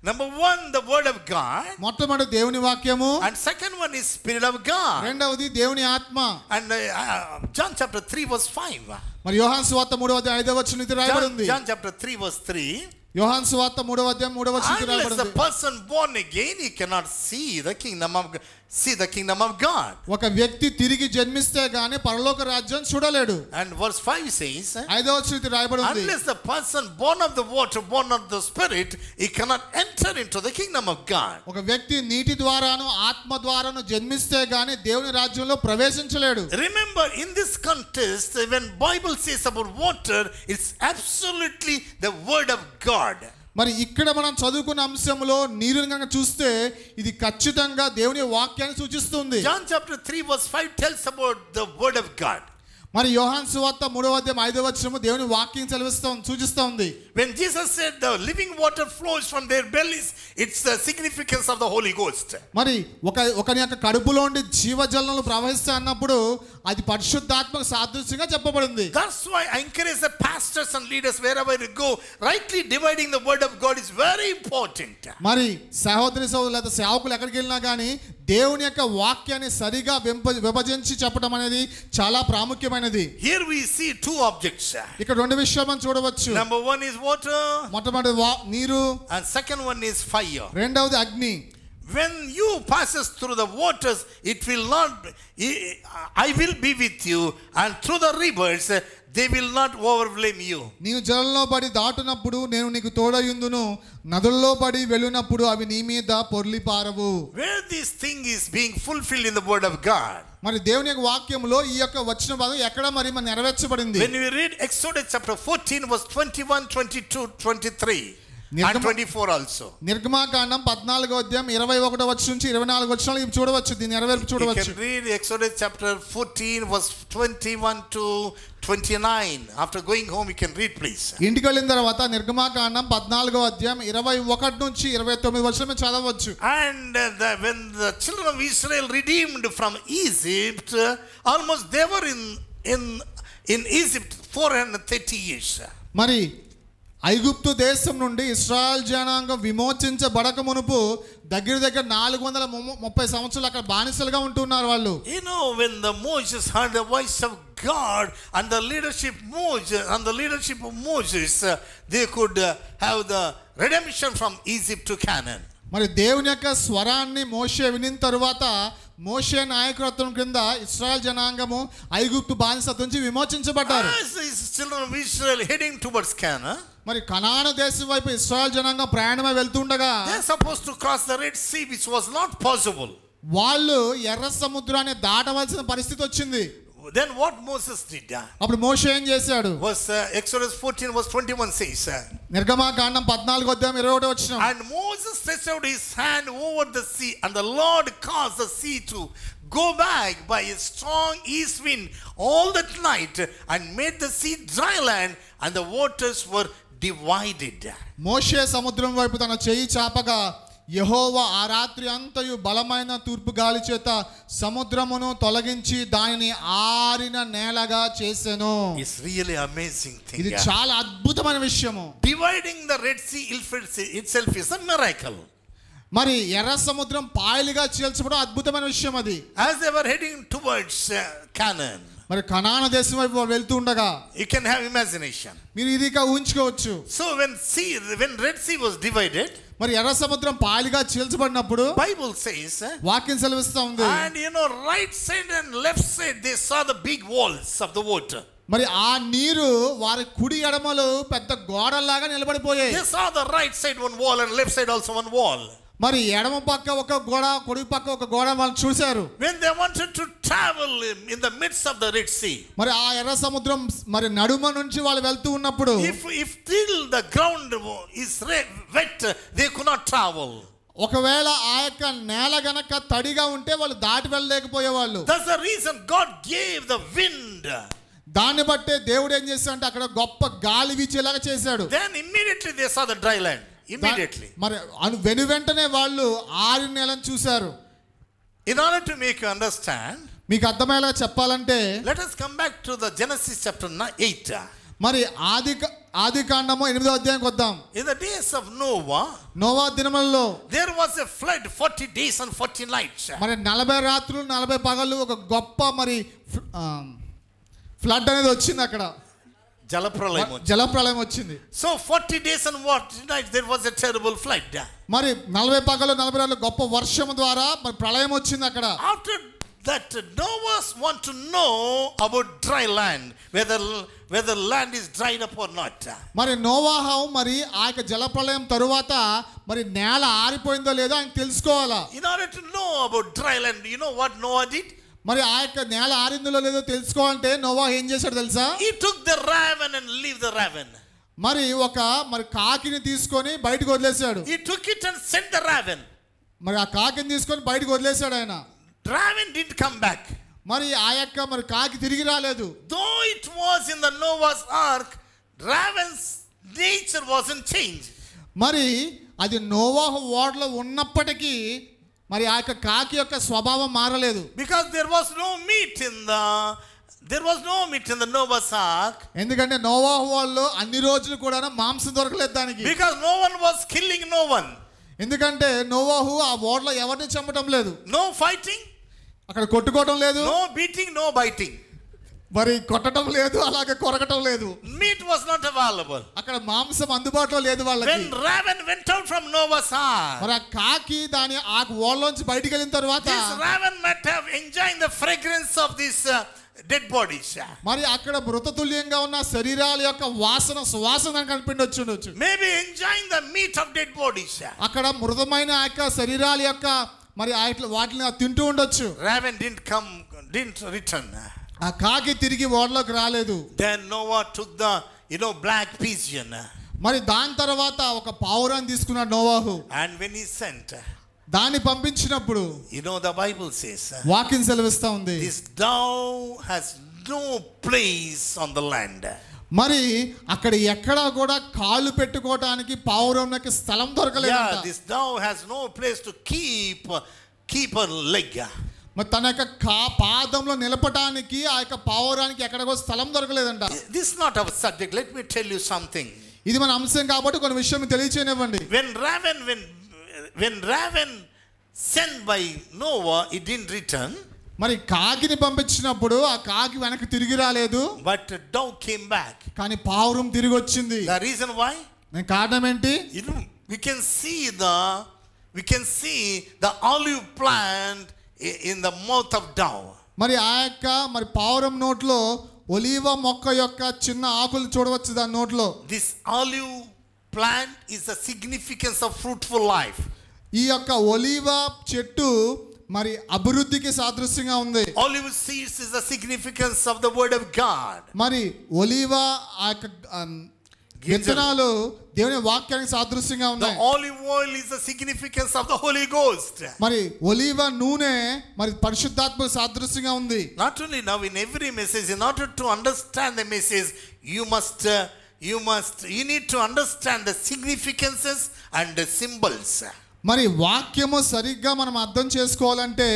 A: Number one, the word of God.
B: మొట్టమొదటి దేవుని వాక్యము.
A: And second one is Spirit of God.
B: రెండవది దేవుని ఆత్మ.
A: And John chapter 3 verse 5.
B: మరి యోహాను సువార్త 3:5 ఇది రాయబడి ఉంది.
A: John chapter 3 verse 3.
B: యోహాను సువార్త 3:3 రాయబడి
A: Unless the
B: ఉంది.
A: person born again, he cannot see the kingdom of God.
B: ఒక వ్యక్తి తిరిగి జన్మిస్తే గాని పరలోక రాజ్యం చూడలేడు.
A: And verse 5 says,
B: 5వ ఇది రాయబడి ఉంది.
A: unless the person born of the water, born of the spirit, he cannot enter into the kingdom of God.
B: ఒక వ్యక్తి నీటి ద్వారాను ఆత్మ ద్వారాను జన్మిస్తే గాని దేవుని రాజ్యంలో ప్రవేశించలేడు.
A: Remember, in this context, when Bible says about water, it's absolutely the word of God.
B: మరి ఇక్కడ మనం చదువుకున్న అంశంలో నీరుని కనుక చూస్తే ఇది ఖచ్చితంగా దేవుని వాక్యాన్ని సూచిస్తుంది.
A: John chapter 3 verse 5 tells about the word of God.
B: మరి యోహాను సువార్త 3:5 దేవుని వాక్యం సూచిస్తుంది.
A: When Jesus said the living water flows from their bellies, it's the significance of the Holy Ghost.
B: మరి ఒకని యొక్క కడుపులోండి జీవజలాలు ప్రవహిస్తాయి అన్నప్పుడు అది పరిశుద్ధాత్మకు సాదృశ్యంగా చెప్పబడింది.
A: That's why I encourage the pastors and leaders wherever you go, rightly dividing the word of God is very important.
B: మరి సహోదరులు లేదా సేవకులు ఎక్కడికి వెళ్ళినా కానీ దేవుని యొక్క వాక్యాన్ని సరిగా విభజించి చెప్పడం అనేది చాలా ప్రాముఖ్యమైనది.
A: Here we see two objects.
B: ఇక్కడ రెండు విషయాలు మనం చూడవచ్చు.
A: Number one is water.
B: మొట్టమొదటి నీరు.
A: And second one is fire.
B: రెండవది అగ్ని.
A: When you passes through the waters, it will not, I will be with you, and through the rivers, they will not overwhelm you.
B: నీవు జలంలో పడి దాటునప్పుడు నేను నీకు తోడయుందును, నదుల్లో పడి వెళ్ళినప్పుడు అవి నీ మీద పొర్లి పారవు.
A: Where this thing is being fulfilled in the word of God.
B: మరి దేవుని యొక్క వాక్యములో ఈ యొక్క వచన భాగం ఎక్కడ మరి మన నెరవేర్చబడింది.
A: When we read Exodus chapter 14 verse 21, 22, 23 and 24 also.
B: నిర్గమాకాండం 14:21 నుంచి 24 ఇవి చూడవచ్చు. దీని నెరవేర్పు చూడవచ్చు.
A: You can read Exodus chapter 14 verse 21 to 29. After going home you can read please.
B: ఇంటికి వెళ్ళిన తర్వాత నిర్గమాకాండం 14:21 నుంచి 29 చదవచ్చు.
A: And when the children of Israel redeemed from Egypt, almost they were in Egypt 430 years.
B: మరి ఐగుప్తు దేశం నుండి ఇశ్రాయేల్ జనాంగం విమోచించబడక మునుపు దగ్గర 430 సంవత్సరాలు అక్కడ బానిసలుగా ఉంటున్నారు వాళ్ళు.
A: You know, when the Moses heard the voice of God and the leadership of Moses, they could have the redemption from Egypt to Canaan.
B: మరి దేవుని యొక్క స్వరాన్ని మోషే వినిన తరువాత మోషే నాయకత్వం కింద ఇశ్రాయేల్ జనాంగము ఐగుప్తు బానిసత్వం నుంచి విమోచించబడ్డారు.
A: As the children of Israel heading towards Canaan,
B: మరి కనాను దేశం వైపు ఇశ్రాయేల్ జనాంగం ప్రయాణమై వెళ్తుండగా
A: they are supposed to cross the Red Sea, which was not possible.
B: వాళ్ళు ఎర్ర సముద్రాన్ని దాటవలసిన పరిస్థితి వచ్చింది.
A: Then what Moses did?
B: అప్పుడు మోషే ఏం చేశాడు?
A: Exodus 14 verse 21 says,
B: నిర్గమాకాండం 14:21
A: and Moses stretched out his hand over the sea, and the Lord caused the sea to go back by a strong east wind all that night, and made the sea dry land, and the waters were divided.
B: మోషే సముద్రం వైపు తన చెయ్యి చాపగా యెహోవా ఆ రాత్రి అంతయు బలమైన తూర్పు గాలి చేత సముద్రమును తొలగించి దానిని ఆరిన నేలగా చేసెను.
A: It's really amazing thing.
B: ఇది చాలా అద్భుతమైన విషయము.
A: Dividing the Red Sea itself is a miracle.
B: మరి ఎర్ర సముద్రం పాయలుగా చీల్చబడడం అద్భుతమైన విషయం అది.
A: As they were heading towards Canaan,
B: మరి కనాను దేశం వైపు వెళ్తూ ఉండగా
A: you can have imagination.
B: మీరు ఇదిగా ఊహించుకోవచ్చు.
A: So when Red Sea was divided,
B: మరి ఎర్ర సముద్రం పాయలుగా చీల్చబడినప్పుడు
A: Bible says,
B: వాక్యం సెలవిస్తా ఉంది,
A: and right side and left side they saw the big walls of the water.
B: మరి ఆ నీరు వారి కుడి ఎడమలు పెద్ద గోడల్లాగా నిలబడిపోయాయి.
A: They saw the right side one wall and left side also one wall.
B: మరి ఎడమ పక్క ఒక గోడ కుడి పక్క ఒక గోడ వాళ్ళు చూశారు.
A: When they wanted to travel in the midst of the Red Sea,
B: మరి ఆ ఎర్ర సముద్రం మరి నడుమ నుంచి వాళ్ళు వెళ్తూ ఉన్నప్పుడు
A: if till the ground is wet, they could not travel.
B: ఒకవేళ ఆ యొక్క నేల గనక తడిగా ఉంటే వాళ్ళు దాటి వెళ్ళలేకపోయేవాళ్ళు.
A: That's the reason God gave the wind.
B: దాన్ని బట్టే దేవుడు ఏం చేశాడంటే అక్కడ గొప్ప గాలి వీచేలాగా చేశాడు.
A: Then immediately they saw the dry land. Immediately.
B: మరి వెను వెంటనే వాళ్ళు ఆరిన నేలను చూశారు.
A: In order to make you understand,
B: మీకు అర్థమయ్యేలా చెప్పాలంటే
A: let us come back to the Genesis chapter 8.
B: మరి ఆది కాండము 8వ అధ్యాయానికి వద్దాం.
A: In the days of Noah,
B: Noah దినములలో
A: there was a flood 40 days and 40 nights.
B: మరి 40 రాత్రులు 40 పగళ్ళు ఒక గొప్ప మరి ఫ్లడ్ అనేది వచ్చింది అక్కడ. జలప్రళయం వచ్చింది.
A: So 40 days and what nights there was a terrible flood.
B: మరి 40 పగళ్ళు 40 రాత్రులు గొప్ప వర్షం ద్వారా మరి ప్రళయం వచ్చింది అక్కడ.
A: After that Noah want to know about dry land, whether land is dried up or not.
B: మరి నోవాహు మరి ఆ యొక్క జలప్రళయం తరువాత మరి నేల ఆరిపోయిందో లేదో ఆయన తెలుసుకోవాలా.
A: In order to know about dry land, you know what Noah did?
B: మరి ఆ యొక్క నేల ఆరిందో లేదో తెలుసుకోవాలంటే నోవా ఏం చేశాడు తెలుసా?
A: He took the raven and leave the raven.
B: మరి కాకిని తీసుకొని బయటకు వదిలేశాడు.
A: He took it and sent the raven.
B: మరి ఆ కాకిని తీసుకొని బయటకు వదిలేశాడు ఆయన.
A: Raven didn't come back.
B: మరి ఆ యొక్క మరి కాకి తిరిగి రాలేదు.
A: Though it was in the Noah's ark, raven's nature wasn't changed.
B: మరి అది నోవాహు ఓడలో ఉన్నప్పటికీ మరి ఆ యొక్క కాకి యొక్క స్వభావం మారలేదు.
A: Because there was no meat in the Noah's ark.
B: ఎందుకంటే నోవాహు వాళ్ళు అన్ని రోజులు కూడా మాంసం దొరకలేదు దానికి.
A: Because no one was killing no one.
B: ఎందుకంటే నోవాహు ఆ ఓడలో ఎవరిని చంపడం లేదు.
A: No fighting.
B: అక్కడ కొట్టుకోవడం లేదు.
A: No beating, no biting.
B: మరి కొట్టడం లేదు, అలాగే కొరకటం లేదు.
A: Meat was not available.
B: అక్కడ మాంసం అందుబాటులో లేదు వాళ్ళకి.
A: When raven went out from Noah's ark,
B: మరి ఆ కాకి దాని ఆ ఓడలోంచి బయటికి వెళ్ళిన తర్వాత
A: this raven might have enjoying the fragrance of these dead bodies.
B: మరి అక్కడ మృతతుల్యంగా ఉన్న శరీరాల యొక్క సువాసన కనిపించొచ్చు.
A: Maybe enjoying the meat of dead bodies.
B: అక్కడ మృతమైన ఆ యొక్క శరీరాల యొక్క మరి వాటిని తింటూ ఉండొచ్చు.
A: Raven didn't return.
B: ఆ కాకి తిరిగి ఓడలోకి రాలేదు.
A: Then Noah took the black pigeon.
B: మరి దాని తర్వాత ఒక పావురాన్ని తీసుకున్నాడు నోవాహు.
A: And when he sent,
B: దాన్ని పంపించినప్పుడు
A: the Bible says,
B: వాక్యం సెలవిస్తా ఉంది,
A: this dove has no place on the land.
B: మరి అక్కడ ఎక్కడా కూడా కాళ్ళు పెట్టుకోవడానికి పావురంకి స్థలం దొరకలేదు.
A: Yeah, this dove has no place to keep her leg.
B: మరి తన యొక్క పాదంలో నిలపడానికి ఆ యొక్క పావురానికి ఎక్కడికో స్థలం దొరకలేదంట.
A: This is not our subject. Let me tell you something.
B: ఇది మన అంశం కాబట్టి కొన్ని విషయం తెలియచేయనివ్వండి.
A: When raven sent by Noah, it didn't return.
B: మరి కాకిని పంపించినప్పుడు ఆ కాకి వెనక్కి తిరిగి రాలేదు.
A: But dove came back.
B: కానీ పావురం తిరిగి వచ్చింది.
A: The reason why?
B: కారణం ఏంటి?
A: We can see the olive plant in the mouth of dove.
B: మరి ఆ యొక్క మరి పావురం నోట్లో ఒలీవ మొక్క యొక్క చిన్న ఆకులు చూడవచ్చు దాని నోట్లో.
A: This olive plant is the significance of fruitful life.
B: ఈ యొక్క ఒలీవ చెట్టు మరి అభివృద్ధికి సాదృశ్యంగా ఉంది.
A: Olive seeds is the significance of the word of God.
B: మరి ఒలీవ ఆ యొక్క విత్తనాలు దేవుని వాక్యానికి సాదృశ్యంగా ఉన్నాయి.
A: The olive oil is the significance of the Holy Ghost.
B: మరి ఒలీవ నూనె మరి పరిశుద్ధాత్మ సాదృశ్యంగా ఉంది.
A: Not only now, in every message, in order to understand the message, you need to understand the significances and the symbols.
B: మరి వాక్యము సరిగ్గా మనం అర్థం చేసుకోవాలంటే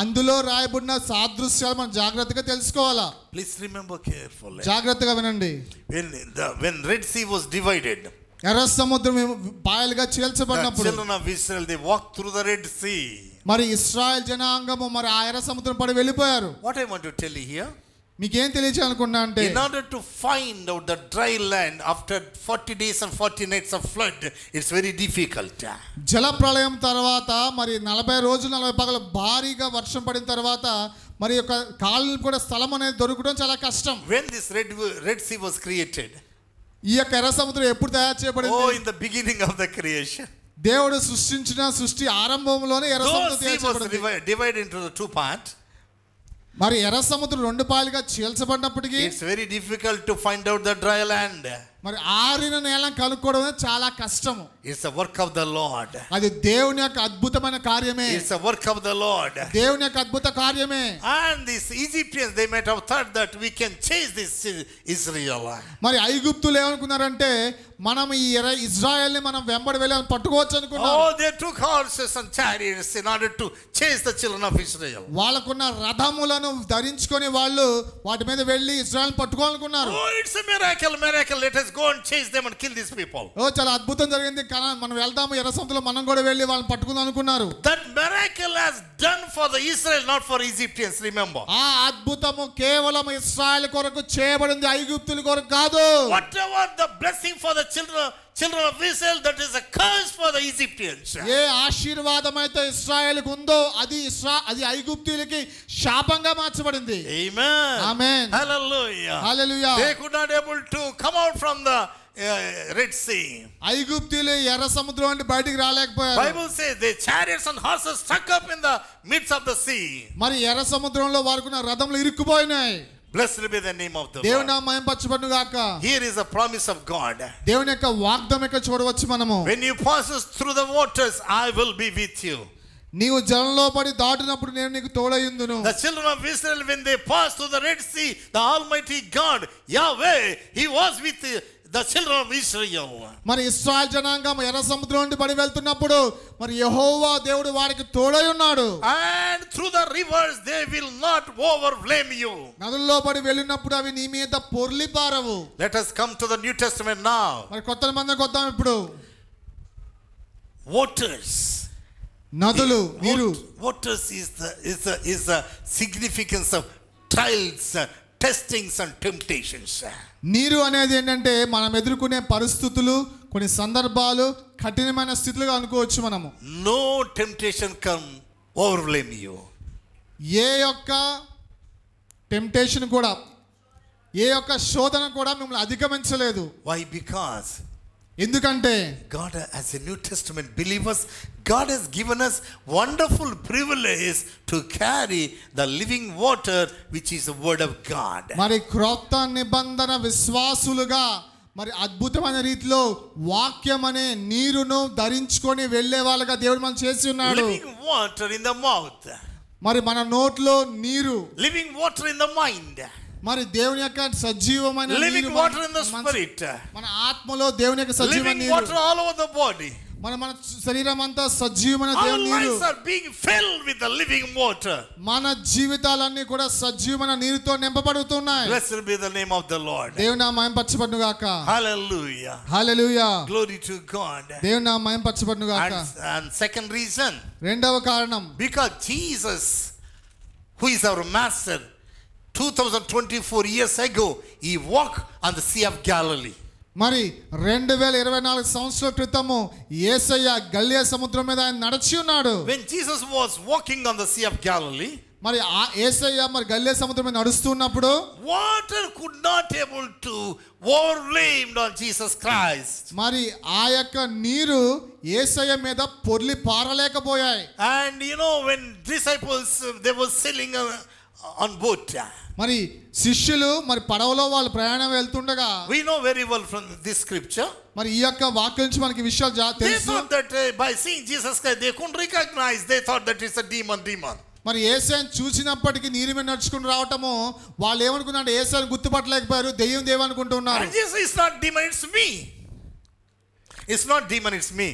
B: అందులో రాయబడిన సాదృశ్యాలు మనం జాగ్రత్తగా తెలుసుకోవాలా.
A: Please remember carefully.
B: జాగ్రత్తగా వినండి.
A: When Red Sea was divided,
B: ఎర్ర సముద్రం పాయలుగా చీల్చబడినప్పుడు
A: the children of Israel, they walked through the Red Sea.
B: మరి ఇశ్రాయేల్ జనాంగము మరి ఆ ఎర్ర సముద్రం పడి వెళ్ళిపోయారు.
A: What I want to tell you here,
B: మీకేం తెలియచేయాలనుకున్నా అంటే,
A: in order to find out the dry land after 40 days and 40 nights of flood, it's very difficult.
B: జల ప్రళయం తర్వాత మరి 40 రోజులు 40 పగలు భారీగా వర్షం పడిన తర్వాత మరి యొక్క కాళ్ళు కూడా స్థలం అనేది దొరకడం చాలా కష్టం.
A: When this Red Sea was created,
B: ఈ యొక్క ఎర్ర సముద్రం ఎప్పుడు తయారు చేయబడింది?
A: in the beginning of the creation.
B: దేవుడు సృష్టించిన సృష్టి ఆరంభంలోనే ఎర్ర సముద్రం తయారు చేయబడింది.
A: Was divided into the two parts.
B: మరి ఎర్ర సముద్రం రెండు పాయలుగా చీల్చబడినప్పటికీ
A: it's very difficult to find out the dry land.
B: మరి ఆరిన నేలను కనుక్కోవడం చాలా కష్టము.
A: It's the work of the Lord.
B: అది దేవుని యొక్క అద్భుతమైన కార్యమే.
A: It's the work of the Lord.
B: దేవుని యొక్క అద్భుత కార్యమే.
A: And these Egyptians, they might have thought that we can chase this Israel.
B: మరి ఐగుప్తులు ఏమనుకున్నారంటే మనం ఈ ఇజ్రాయెల్ని మనం వెంబడి వెళ్ళి పట్టుకోవచ్చు అనుకున్నారు.
A: Oh, they took horses and chariots in order to chase the children of Israel.
B: వాళ్ళకున్న రథములను ధరించుకొని వాళ్ళు వాటి మీద వెళ్ళి Israel పట్టుకోవాలనుకున్నారు.
A: Oh, it's a miracle. Let us go and chase them and kill these people.
B: ఓ చాలా అద్భుతం జరిగింది. కానీ మనం వెళ్దాము ఎర్ర సముద్రంలో మనం కూడా వెళ్ళి వాళ్ళని పట్టుకుందాం అనుకున్నారు.
A: That miracle has done for the Israel, not for Egyptians, remember.
B: ఆ అద్భుతము కేవలం ఇశ్రాయేలు కొరకు చేయబడింది, ఐగుప్తుల కొరకు కాదు.
A: Whatever the blessing for the children of Israel, that is a curse for the Egyptians.
B: ఏ ఆశీర్వాదం అయితే ఇశ్రాయేలుకు ఉందో అది ఐగుప్తీయులకి శాపంగా మార్చబడింది.
A: Amen.
B: Amen.
A: Hallelujah.
B: Hallelujah.
A: They could not able to come out from the Red Sea.
B: ఐగుప్తీయులు ఎర్ర సముద్రం నుండి బయటికి రాలేకపోయారు.
A: Bible says the chariots and horses stuck up in the midst of the sea.
B: మరి ఎర్ర సముద్రంలో వారుకున్న రథములు ఇరుక్కుపోయినాయి.
A: Blessed be the name of the
B: దేవుని
A: Lord.
B: నామం మహిమపరచబడును గాక.
A: Here is a promise of God.
B: దేవుని యొక్క వాగ్దానం ఇక్కడ చూడవచ్చు మనము.
A: When you pass through the waters, I will be with you.
B: నీవు జలంలో పడి దాటినప్పుడు నేను నీకు తోడయుందును.
A: The children of Israel, when they passed through the Red Sea, the Almighty God, Yahweh, He was with the children of Israel.
B: మరి ఇశ్రాయేలు జనాంగం ఎర్ర సముద్రం నుండి పడి వెళ్తున్నప్పుడు మరి యెహోవా దేవుడు వారికి తోడై ఉన్నాడు.
A: And through the rivers they will not overwhelm you.
B: నదుల్లో పడి వెళ్ళినప్పుడు అవి నీ మీద పొర్లి పారవు.
A: Let us come to the New Testament now.
B: మరి కొత్త నిబంధనకు వద్దాం ఇప్పుడు.
A: Waters.
B: నదులు నీరు.
A: Waters is the significance of trials, testings and temptations.
B: నీరు అనేది ఏంటంటే మనం ఎదుర్కొనే పరిస్థితులు, కొన్ని సందర్భాలు, కఠినమైన స్థితులుగా అనుకోవచ్చు మనము.
A: No temptation can overwhelm you.
B: ఏ యొక్క టెంప్టేషన్ కూడా, ఏ యొక్క శోధన కూడా మిమ్మల్ని అధిగమించలేదు.
A: Why? Because
B: ఎందుకంటే
A: God, as a New Testament believers, God has given us wonderful privilege to carry the living water, which is the word of God.
B: మరి క్రొత్త నిబంధన విశ్వాసులుగా మరి అద్భుతమైన రీతిలో వాక్యం అనే నీరును ధరించుకొని వెళ్ళే వాళ్ళగా దేవుడు మనం చేసి ఉన్నాడు.
A: Living water in the mouth.
B: మరి మన నోట్లో నీరు.
A: Living water in the mind.
B: మరి దేవుని యొక్క సజీవమైన నీరు.
A: Living water in the spirit.
B: మన ఆత్మలో దేవుని యొక్క సజీవమైన
A: living
B: నీరు.
A: water all over the body.
B: మన శరీరం అంతా సజీవమైన
A: Our
B: దేవుని నీరు.
A: lives are being filled with the living water.
B: మన జీవితాలన్నీ కూడా సజీవమైన నీరుతో నింపబడుతున్నాయి.
A: Blessed be the name of the Lord.
B: దేవుని నామం మహిమపరచబడును గాక.
A: Hallelujah.
B: Hallelujah.
A: Glory to God.
B: దేవుని నామం మహిమపరచబడును గాక.
A: And second reason.
B: రెండవ కారణం.
A: Because Jesus, who is our master, 2024 years ago, He walked on the Sea of Galilee.
B: మరి 2024 సంవత్సరాల క్రితము యేసయ్య గలిలయ సముద్రం మీద ఆయన నడిచి ఉన్నాడు.
A: When Jesus was walking on the Sea of Galilee,
B: మరి ఆ యేసయ్య మరి గలిలయ సముద్రం మీద నడుస్తున్నప్పుడు
A: water could not able to overwhelm on Jesus Christ.
B: మరి ఆ యొక్క నీరు యేసయ్య మీద పొర్లి పారలేకపోయాయి.
A: And when disciples, they were sailing on boat.
B: మరి శిష్యులు మరి పడవలో వాళ్ళు ప్రయాణం వెళ్తుండగా,
A: we know very well from this scripture,
B: మరి ఈ యొక్క వాక్యం నుంచి మనకి విషయాలు
A: they
B: తెలుసు.
A: thought that by seeing Jesus Christ they couldn't recognize, they thought that it's a demon.
B: మరి యేసయ్యను చూసినప్పటికీ నీరు మీద నడుచుకుని రావటము వాళ్ళు ఏమనుకున్నారంటే యేసయ్యను గుర్తుపట్టలేకపోయారు, దెయ్యం అనుకుంటున్నారు.
A: And Jesus is not demon, it's me. It's not demon, it's me.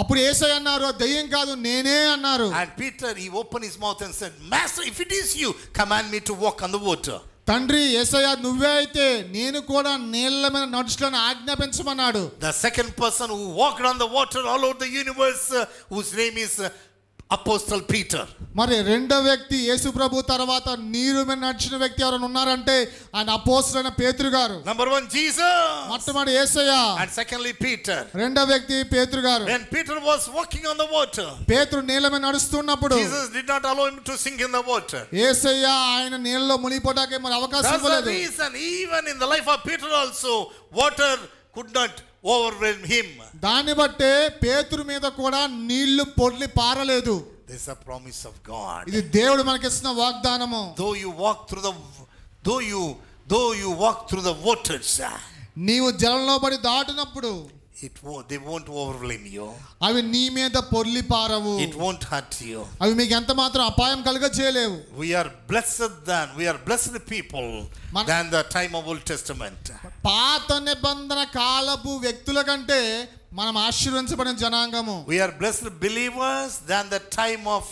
B: అప్పుడు యేసయ్య అన్నారు దెయ్యం కాదు నేనే అన్నారు.
A: And Peter, he opened his mouth and said, Master, if it is you, command me to walk on the water.
B: తండ్రి యేసయ్య నువ్వే అయితే నేను కూడా నీళ్ళ మీద నడుచుకొని ఆజ్ఞాపించమన్నాడు.
A: The second person who walked on the water all over the universe, whose name is Apostle Peter.
B: మరి రెండో వ్యక్తి యేసు ప్రభు తర్వాత నీరు మీద నడిచిన వ్యక్తి ఎవరైనా ఉన్నారంటే ఆయన అపోస్తలుడైన పేతురు గారు.
A: Number one, Jesus.
B: మొట్టమొదటి యేసయ్య.
A: And secondly, Peter.
B: రెండో వ్యక్తి పేతురు గారు.
A: When Peter was walking on the water,
B: పేతురు నీళ్ళ మీద నడుస్తున్నప్పుడు
A: Jesus did not allow him to sink in the water.
B: యేసయ్య ఆయన నీళ్ళలో మునిగిపోవడానికి మరి అవకాశం ఇవ్వలేదు.
A: That's the reason, even in the life of Peter also, water could not overwhelm him.
B: దాన్ని బట్టే పేతురు మీద కూడా నీళ్లు పొర్లి పారలేదు.
A: This is a promise of God.
B: ఇది దేవుడు మనకిస్తున్న వాగ్దానము.
A: Though you walk through the waters,
B: నీవు జలంలో పడి దాటినప్పుడు
A: they won't overwhelm you.
B: అవి నీ మీద పొర్లి పారవు.
A: It won't hurt you.
B: అవి మీకు ఎంత మాత్రం అపాయం కలుగ చేయలేవు.
A: We are blessed people than the time of Old Testament.
B: పాత నిబంధన కాలపు వ్యక్తుల కంటే మనం ఆశీర్వదించబడిన జనాంగము.
A: We are blessed believers than the time of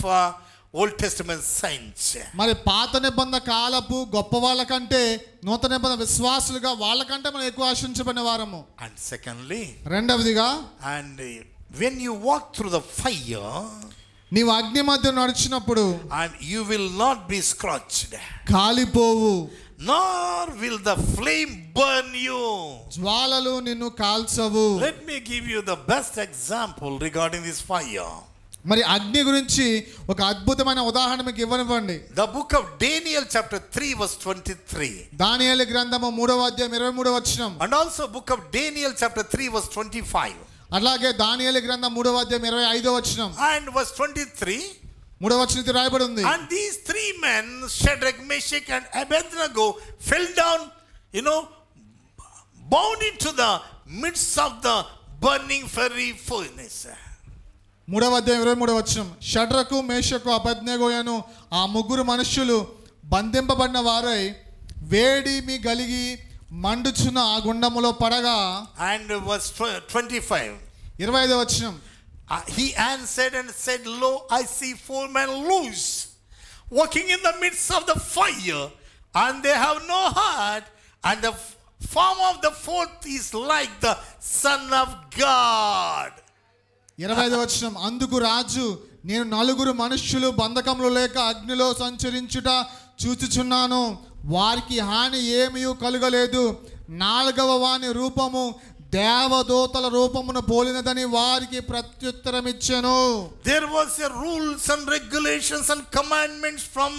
A: Old Testament saints.
B: మరి పాత నిబంధన కాలపు గొప్ప వాళ్ళ కంటే నూతన నిబంధన విశ్వాసులుగా వాళ్ళకంటే మనం ఎక్కువ ఆశీర్వదించబడిన వారము.
A: And secondly,
B: రెండవదిగా,
A: and when you walk through the fire,
B: నీవు అగ్ని మధ్య నడిచినప్పుడు
A: and you will not be scorched,
B: కాలిపోవు,
A: nor will the flame burn you.
B: జ్వాలలు నిన్ను కాల్చవు.
A: Let me give you the best example regarding this fire.
B: మరి అగ్ని గురించి ఒక అద్భుతమైన ఉదాహరణ మీకు ఇవ్వనివ్వండి.
A: The book of Daniel chapter 3 verse 23.
B: దానియేలు గ్రంథము 3వ అధ్యాయం 23వ వచనం.
A: And also book of Daniel chapter 3 verse 25.
B: అలాగే దానియేలు గ్రంథం 3వ అధ్యాయం 25వ వచనం.
A: And verse 23.
B: 3వ వచనం రాయబడి ఉంది.
A: And these three men, Shadrach, Meshach and Abednego, fell down, bound into the midst of the burning fiery furnace.
B: 3వ అధ్యాయం 23వ వచనం. షడ్రకు, మేషకు, అబేద్నెగోయను ఆ ముగ్గురు మనుష్యులు బంధింపబడిన వారై వేడిమి గలిగి మండుచున్న ఆ గుండములో పడగా.
A: And verse 25.
B: 25వ వచనం.
A: He answered and said, Lo, I see four men loose, walking in the midst of the fire, and they have no heart, and the form of the fourth is like the Son of God.
B: 25వ వచనం. అందుకు రాజు, నేను నలుగురు మనుష్యులు బంధకంలో లేక అగ్నిలో సంచరించుట చూచుచున్నాను, వారికి హాని ఏమీ కలుగలేదు, నాలుగవ వాని రూపము దేవదూతల రూపమును పోలినదని వారికి ప్రత్యుత్తరం ఇచ్చెను.
A: There was a rules and regulations and commandments from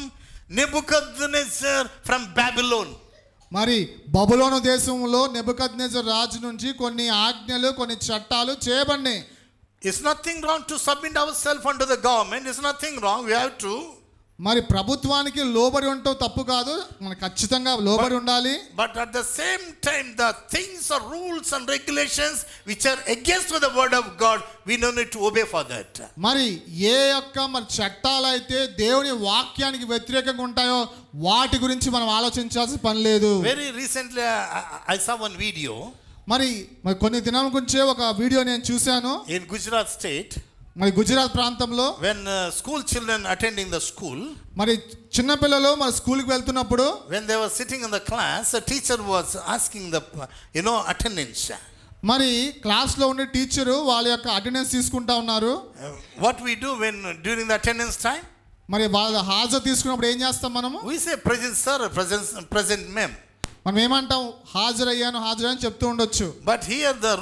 A: Nebuchadnezzar from Babylon.
B: మరి బబులోను దేశంలో నెబుకద్నెజర్ రాజు నుంచి కొన్ని ఆజ్ఞలు, కొన్ని చట్టాలు చేయబడినాయి.
A: It's nothing wrong to submit ourselves under the government. It's nothing wrong. We have to.
B: మరి ప్రభుత్వానికి లోబడి ఉండటం తప్పు కాదు, మనం ఖచ్చితంగా లోబడి ఉండాలి.
A: But at the same time, the things or rules and regulations which are against the word of God, we don't need to obey for that.
B: మరి ఏ యొక్క మరి చట్టాలు అయితే దేవుని వాక్యానికి వ్యతిరేకంగా ఉంటాయో వాటి గురించి మనం ఆలోచించాల్సిన పని లేదు.
A: Very recently, I saw one video.
B: మరి కొన్ని దినాల గురించే ఒక వీడియో నేను చూశాను.
A: In Gujarat state.
B: మరి గుజరాత్ ప్రాంతంలో
A: when school children attending the school,
B: మరి చిన్న పిల్లలు మరి స్కూల్ కి వెళ్తున్నప్పుడు
A: when they were sitting in the class, a teacher was asking the attendance.
B: మరి క్లాస్ లో ఉండే టీచర్ వాళ్ళ యొక్క అటెండెన్స్ తీసుకుంటా ఉన్నారు.
A: What we do when during the attendance time?
B: మరి వాళ్ళ హాజరు తీసుకున్నప్పుడు ఏం చేస్తాం మనము?
A: We say present sir, present ma'am.
B: మనం ఏమంటాం? హాజరయ్యాను చెప్తూ ఉండొచ్చు.
A: But here the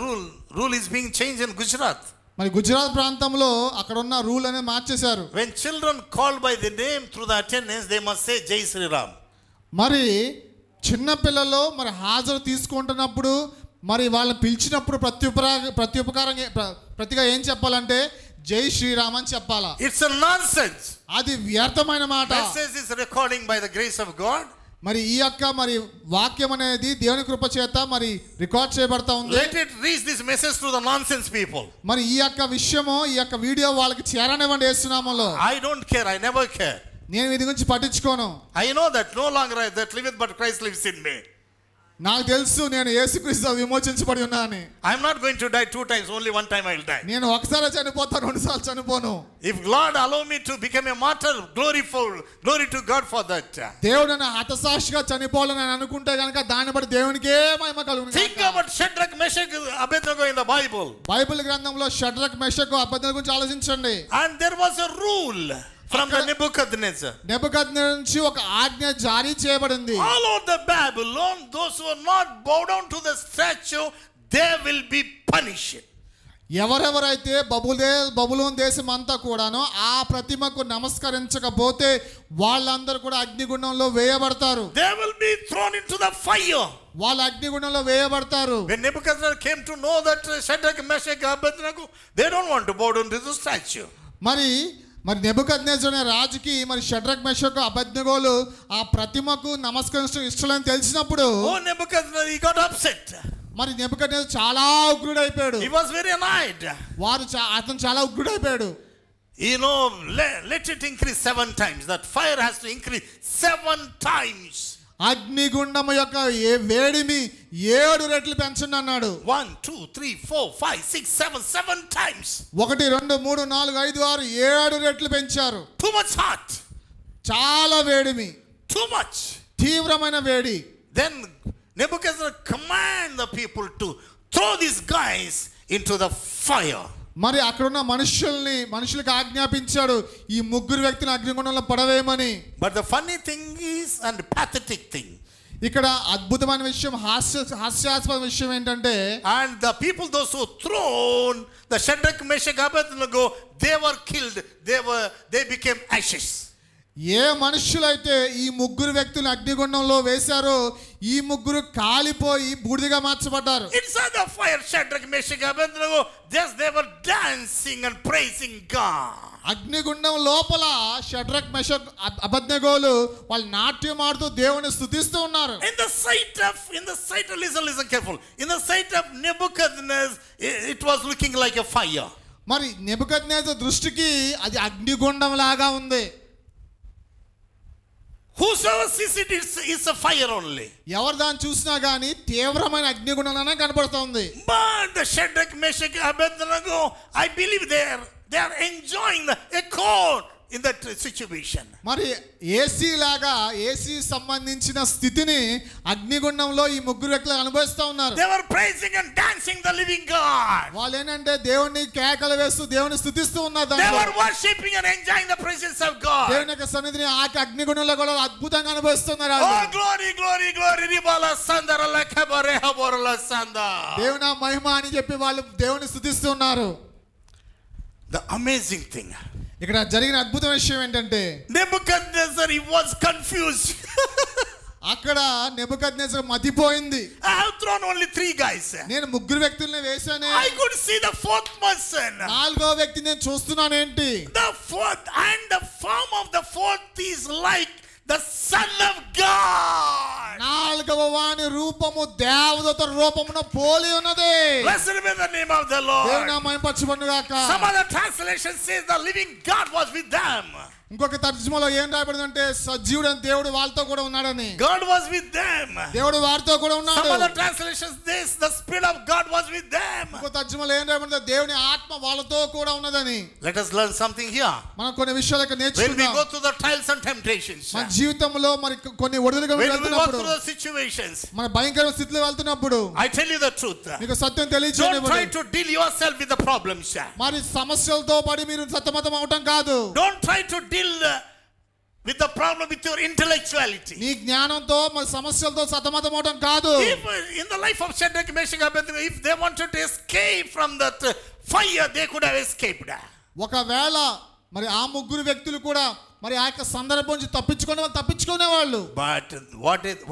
A: rule is being changed in Gujarat.
B: మరి గుజరాత్ ప్రాంతంలో అక్కడ ఉన్న రూల్ అనేది మార్చేశారు.
A: When children called by the name through the attendance, they must say Jai Sri Ram.
B: మరి చిన్న పిల్లలు మరి హాజరు తీసుకుంటున్నప్పుడు మరి వాళ్ళని పిలిచినప్పుడు ప్రతిగా ఏం చెప్పాలంటే జై శ్రీరామ్ అని చెప్పాలా.
A: It's a nonsense.
B: అది వ్యర్థమైన మాట.
A: Message is recording by the grace of God.
B: మరి ఈ యొక్క మరి వాక్యం అనేది దేవుని కృప చేత మరి రికార్డ్ చేయబడతా ఉంది.
A: Let it reach this message to the nonsense people.
B: మరి ఈ యొక్క విషయము, ఈ యొక్క వీడియో వాళ్ళకి చేరనివ్వండి యేసునామములో.
A: I don't care. I never care.
B: నేను ఇది గురించి పట్టించుకోను.
A: I know that no longer I that liveth, but Christ lives in me.
B: నాకు తెలుసు నేను యేసుక్రీస్తు విమోచించబడి ఉన్నానని.
A: I am not going to die 2 times, only 1 time I will die.
B: నేను ఒకసారి చనిపోతాను, 2 సార్లు చనిపోను.
A: If God allow me to become a martyr, glory to God for that.
B: దేవుడు నన్ను హతసాక్షిగా చనిపోవాలని అనుకుంటే గనుక దాన్ని బట్టి దేవునికే మహిమ కలుగును.
A: Think about Shadrach, Meshach, Abednego in the Bible.
B: Bible గ్రంథంలో షడ్రక్, మెషకు, అబేద్నెగో గురించి ఆలోచించండి.
A: And there was a rule from the Nebuchadnezzar.
B: Nebuchadnezzar నుంచి ఒక ఆజ్ఞ జారీ చేయబడింది.
A: All over the Babylon, those who are not bow down to the statue, they will be punished.
B: ఎవరెవరైతే బబులోను దేశం అంతా కూడాను ఆ ప్రతిమకు నమస్కరించకపోతే వాళ్ళందరూ కూడా అగ్నిగుండంలో వేయబడతారు.
A: They will be thrown into the fire.
B: వాళ్ళు అగ్నిగుండంలో వేయబడతారు.
A: When Nebuchadnezzar came to know that Shadrach, Meshach, Abednego, they don't want to bow down to the statue.
B: మరి నెబుకద్నెజర్ అనే రాజుకి మరి షడ్రక్, మెషకు, అబేద్నెగోలు ఆ ప్రతిమకు నమస్కరించడం ఇష్టం అని తెలిసినప్పుడు
A: Nebuchadnezzar, he got upset.
B: మరి నెబుకద్నెజర్ చాలా ఉగ్రుడైపోయాడు.
A: He was very annoyed.
B: అతను చాలా ఉగ్రుడైపోయాడు.
A: You know, let it increase 7 times. That fire has to increase 7 times.
B: అగ్నిగుండము యొక్క వేడిమి 7 రెట్లు పెంచండి అన్నాడు.
A: 1 2 3 4 5 6 7 times. 1
B: 2 3 4 5 6 7 రెట్లు పెంచారు.
A: Too much hot.
B: చాలా వేడిమి.
A: Too much.
B: తీవ్రమైన వేడి.
A: Then Nebuchadnezzar command the people to throw these guys into the fire.
B: మరి అక్కడ ఉన్న మనుషులకు ఆజ్ఞాపించాడు ఈ 3 వ్యక్తులను అగ్నిగుండంలో పడవేయమని.
A: But the funny thing is and pathetic thing.
B: ఇక్కడ అద్భుతమైన విషయం హాస్యాస్పద విషయం ఏంటంటే,
A: and the people those who thrown the Shadrach, Meshach, Abednego, they were killed. They became ashes.
B: ఏ మనుషులైతే ఈ 3 వ్యక్తులను అగ్నిగుండంలో వేశారో ఈ 3 కాలిపోయి బూడిదగా మార్చబడ్డారు.
A: Inside the fire, Shadrach, Meshach, Abednego, they were dancing and praising God.
B: అగ్నిగుండం లోపల షడ్రక్ మెషక్ అబేద్నెగోలు వాళ్ళు నాట్యం ఆడుతూ దేవుని స్తుతిస్తూ ఉన్నారు.
A: In the sight of listen careful. In the sight of Nebuchadnezzar, it was looking like a fire.
B: మరి నెబుకద్నెజర్ దృష్టికి అది అగ్నిగుండం లాగా ఉంది.
A: Whosoever sees it is a fire only.
B: ఎవరు దాన్ని చూసినా గానీ తీవ్రమైన అగ్నిగుండంలానే కనబడుతుంది.
A: But the Shadrach, Meshach, Abednego, I believe they are enjoying a cold in that situation.
B: మరి ఏసీ సంబంధించిన స్థితిని అగ్నిగుండంలో ఈ 3 వ్యక్తులు అనుభవిస్తూ ఉన్నారు.
A: They were praising and dancing the living God.
B: వాళ్ళు ఏంటంటే దేవుని కేకలు వేస్తూ దేవుని స్తుతిస్తూ ఉన్నారు.
A: They were worshiping and enjoying the presence of God.
B: దేవుని యొక్క సన్నిధిని ఆ అగ్నిగుండంలో కూడా అద్భుతంగా అనుభవిస్తున్నారు.
A: Oh glory glory glory ribala sandara lakabare haborla sanda.
B: దేవుని మహిమ అని చెప్పి వాళ్ళు దేవుని స్తుతిస్తూ ఉన్నారు.
A: The amazing thing,
B: ఇక్కడ జరిగిన అద్భుతమైన విషయం ఏంటంటే
A: Nebuchadnezzar, he was confused.
B: అక్కడ నెబుకద్నెజర్ మతిపోయింది.
A: I have thrown only 3 guys.
B: నేను 3 వ్యక్తుల్ని వేశానే.
A: I could see the 4th person.
B: 4వ వ్యక్తి నేను చూస్తున్నాను ఏంటి?
A: The 4th, and the form of the 4th is like the Son of God.
B: 4వ వాని రూపము దేవదూత రూపమున పోలి ఉన్నది.
A: Blessed be the name of the Lord.
B: దేవుని మహిమపరచబడును గాక.
A: Some other translation says the living God was with them.
B: ఇంకొక తర్జుమాలో ఏం రాయబడిందంటే సజీవుడైన దేవుడు వాళ్ళతో కూడా ఉన్నాడని.
A: God was with them.
B: దేవుడు వారితో కూడా ఉన్నాడు.
A: Some other translations this the spirit of God was with them.
B: ఇంకొక తర్జుమాలో ఏం రాయబడిందంటే దేవుని ఆత్మ వాళ్ళతో కూడా ఉన్నదని.
A: Let us learn something here.
B: మనం కొన్ని విషయాలు ఇక్కడ నేర్చుకుందాం.
A: When we go through the trials and temptations,
B: మన జీవితంలో మరి కొన్ని ఒడిదుడుకులు వెళ్తున్నప్పుడు,
A: when we go through the situations,
B: మన భయంకరమైన స్థితిలో వెళ్తున్నప్పుడు,
A: I tell you the truth.
B: మీకు సత్యం తెలియజేయండి.
A: Don't try to deal yourself with the problems.
B: మరి సమస్యలతో పడి మీరు సతమతం అవటం కాదు.
A: Don't try to deal with the problem with your intellectuality.
B: నీ జ్ఞానంతో మరి సమస్యలతో సతమతం అవటం కాదు.
A: If in the life of Shadrach, Meshach, Abednego, if they wanted to escape from that fire, they could have escaped.
B: ఒకవేళ మరి ఆ 3 వ్యక్తులు కూడా మరి ఆ యొక్క సందర్భం నుంచి తప్పించుకునేవాళ్ళు.
A: But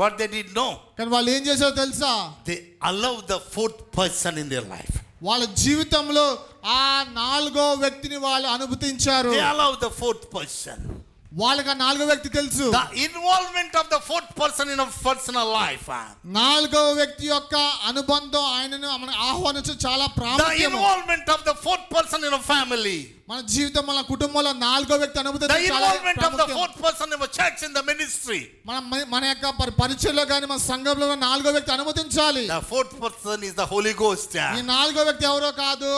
A: what they did know,
B: కానీ వాళ్ళు ఏం చేశారో తెలుసా?
A: they allowed the 4th person in their life.
B: వాళ్ళ జీవితంలో ఆ 4వ వ్యక్తిని వాళ్ళు అనుమతించారు.
A: They allowed the 4th person.
B: వాళ్ళకి 4వ వ్యక్తి తెలుసు.
A: The involvement of the 4th person in a personal life.
B: 4వ వ్యక్తి యొక్క అనుబంధం ఆయనను ఆహ్వానించడం చాలా ప్రాముఖ్యం.
A: The involvement of the 4th person in a family.
B: మన జీవితం మన కుటుంబంలో 4వ వ్యక్తి అనుభూతి
A: The involvement of the 4th person in a church in the ministry.
B: మన యొక్క పరిచర్యలో గాని మన సంఘంలో 4వ వ్యక్తి అనుమతించాలి.
A: The 4th person is the Holy Ghost.
B: ఈ 4వ వ్యక్తి ఎవరో కాదు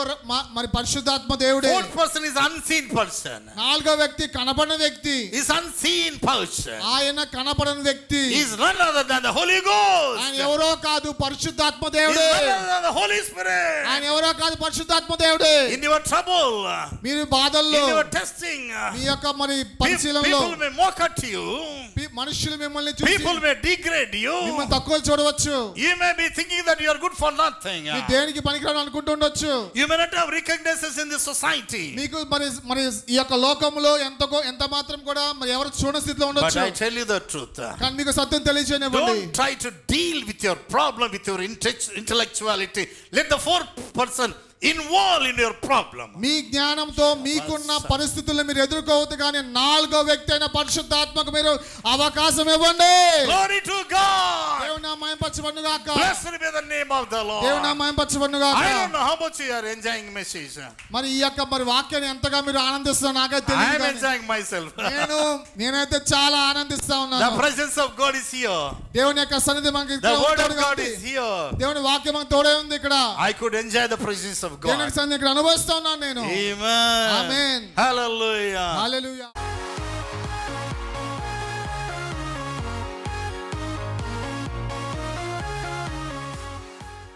B: మరి పరిశుద్ధాత్మ దేవుడే.
A: 4th person is unseen person.
B: 4వ వ్యక్తి కనపడని వ్యక్తి.
A: Is unseen person.
B: ఆయన కనపడని వ్యక్తి.
A: Is none other than the Holy Ghost.
B: ఆయన ఎవరో కాదు పరిశుద్ధాత్మ దేవుడే.
A: Is none other than the Holy Spirit.
B: ఆయన ఎవరో కాదు పరిశుద్ధాత్మ దేవుడే.
A: In your trouble,
B: మీరు బాధల్లో,
A: in your testing,
B: మీ యొక్క మరి పరిశీలనలో
A: people may mock at you.
B: మనుషులు మిమ్మల్ని చూసి
A: People may degrade you.
B: మిమ్మల్ని తక్కువ చూడవచ్చు.
A: You may be thinking that you are good for nothing.
B: మీరు దేనికి పనికిరాని అనుకుంటుండొచ్చు.
A: You may not have recognitions in this society.
B: మీకు మరి ఈ యొక్క లోకంలో ఎంత మాత్రం కూడా మరి ఎవరు చూడని స్థితిలో ఉండొచ్చు.
A: But I tell you the truth.
B: కానీ మీకు సత్యం తెలియజేయనివ్వండి.
A: Don't try to deal with your problem with your intellectuality. Let the 4th person involved in your problem.
B: మీ జ్ఞానంతో మీకున్న పరిస్థితులను మీరు ఎదుర్కోవద్దు, కానీ నాలుగో వ్యక్తి అయిన పరిశుద్ధాత్మకు మీరు అవకాశం ఇవ్వండి.
A: Glory to God.
B: దేవుని నామం మహిమపరచబడును గాక.
A: Blessed be the name of the Lord.
B: దేవుని నామం మహిమపరచబడును గాక.
A: I don't know how much you are enjoying message.
B: మరి ఈ యొక్క వాక్యాన్ని ఎంతగా మీరు ఆనందిస్తున్నారు నాకైతే
A: I am
B: తెలియదు.
A: enjoying myself.
B: నేనైతే చాలా ఆనందిస్తా ఉన్నాను.
A: The presence of God is here.
B: దేవుని యొక్క సన్నిధి మనకి
A: The word of God is here.
B: దేవుని వాక్యం మనకు తోడే ఉంది ఇక్కడ.
A: I could enjoy the presence of God.
B: దేవుని సన్నిధిని ఇక్కడ అనుభవిస్తా ఉన్నాను నేను.
A: Amen.
B: Amen.
A: Hallelujah.
B: Hallelujah.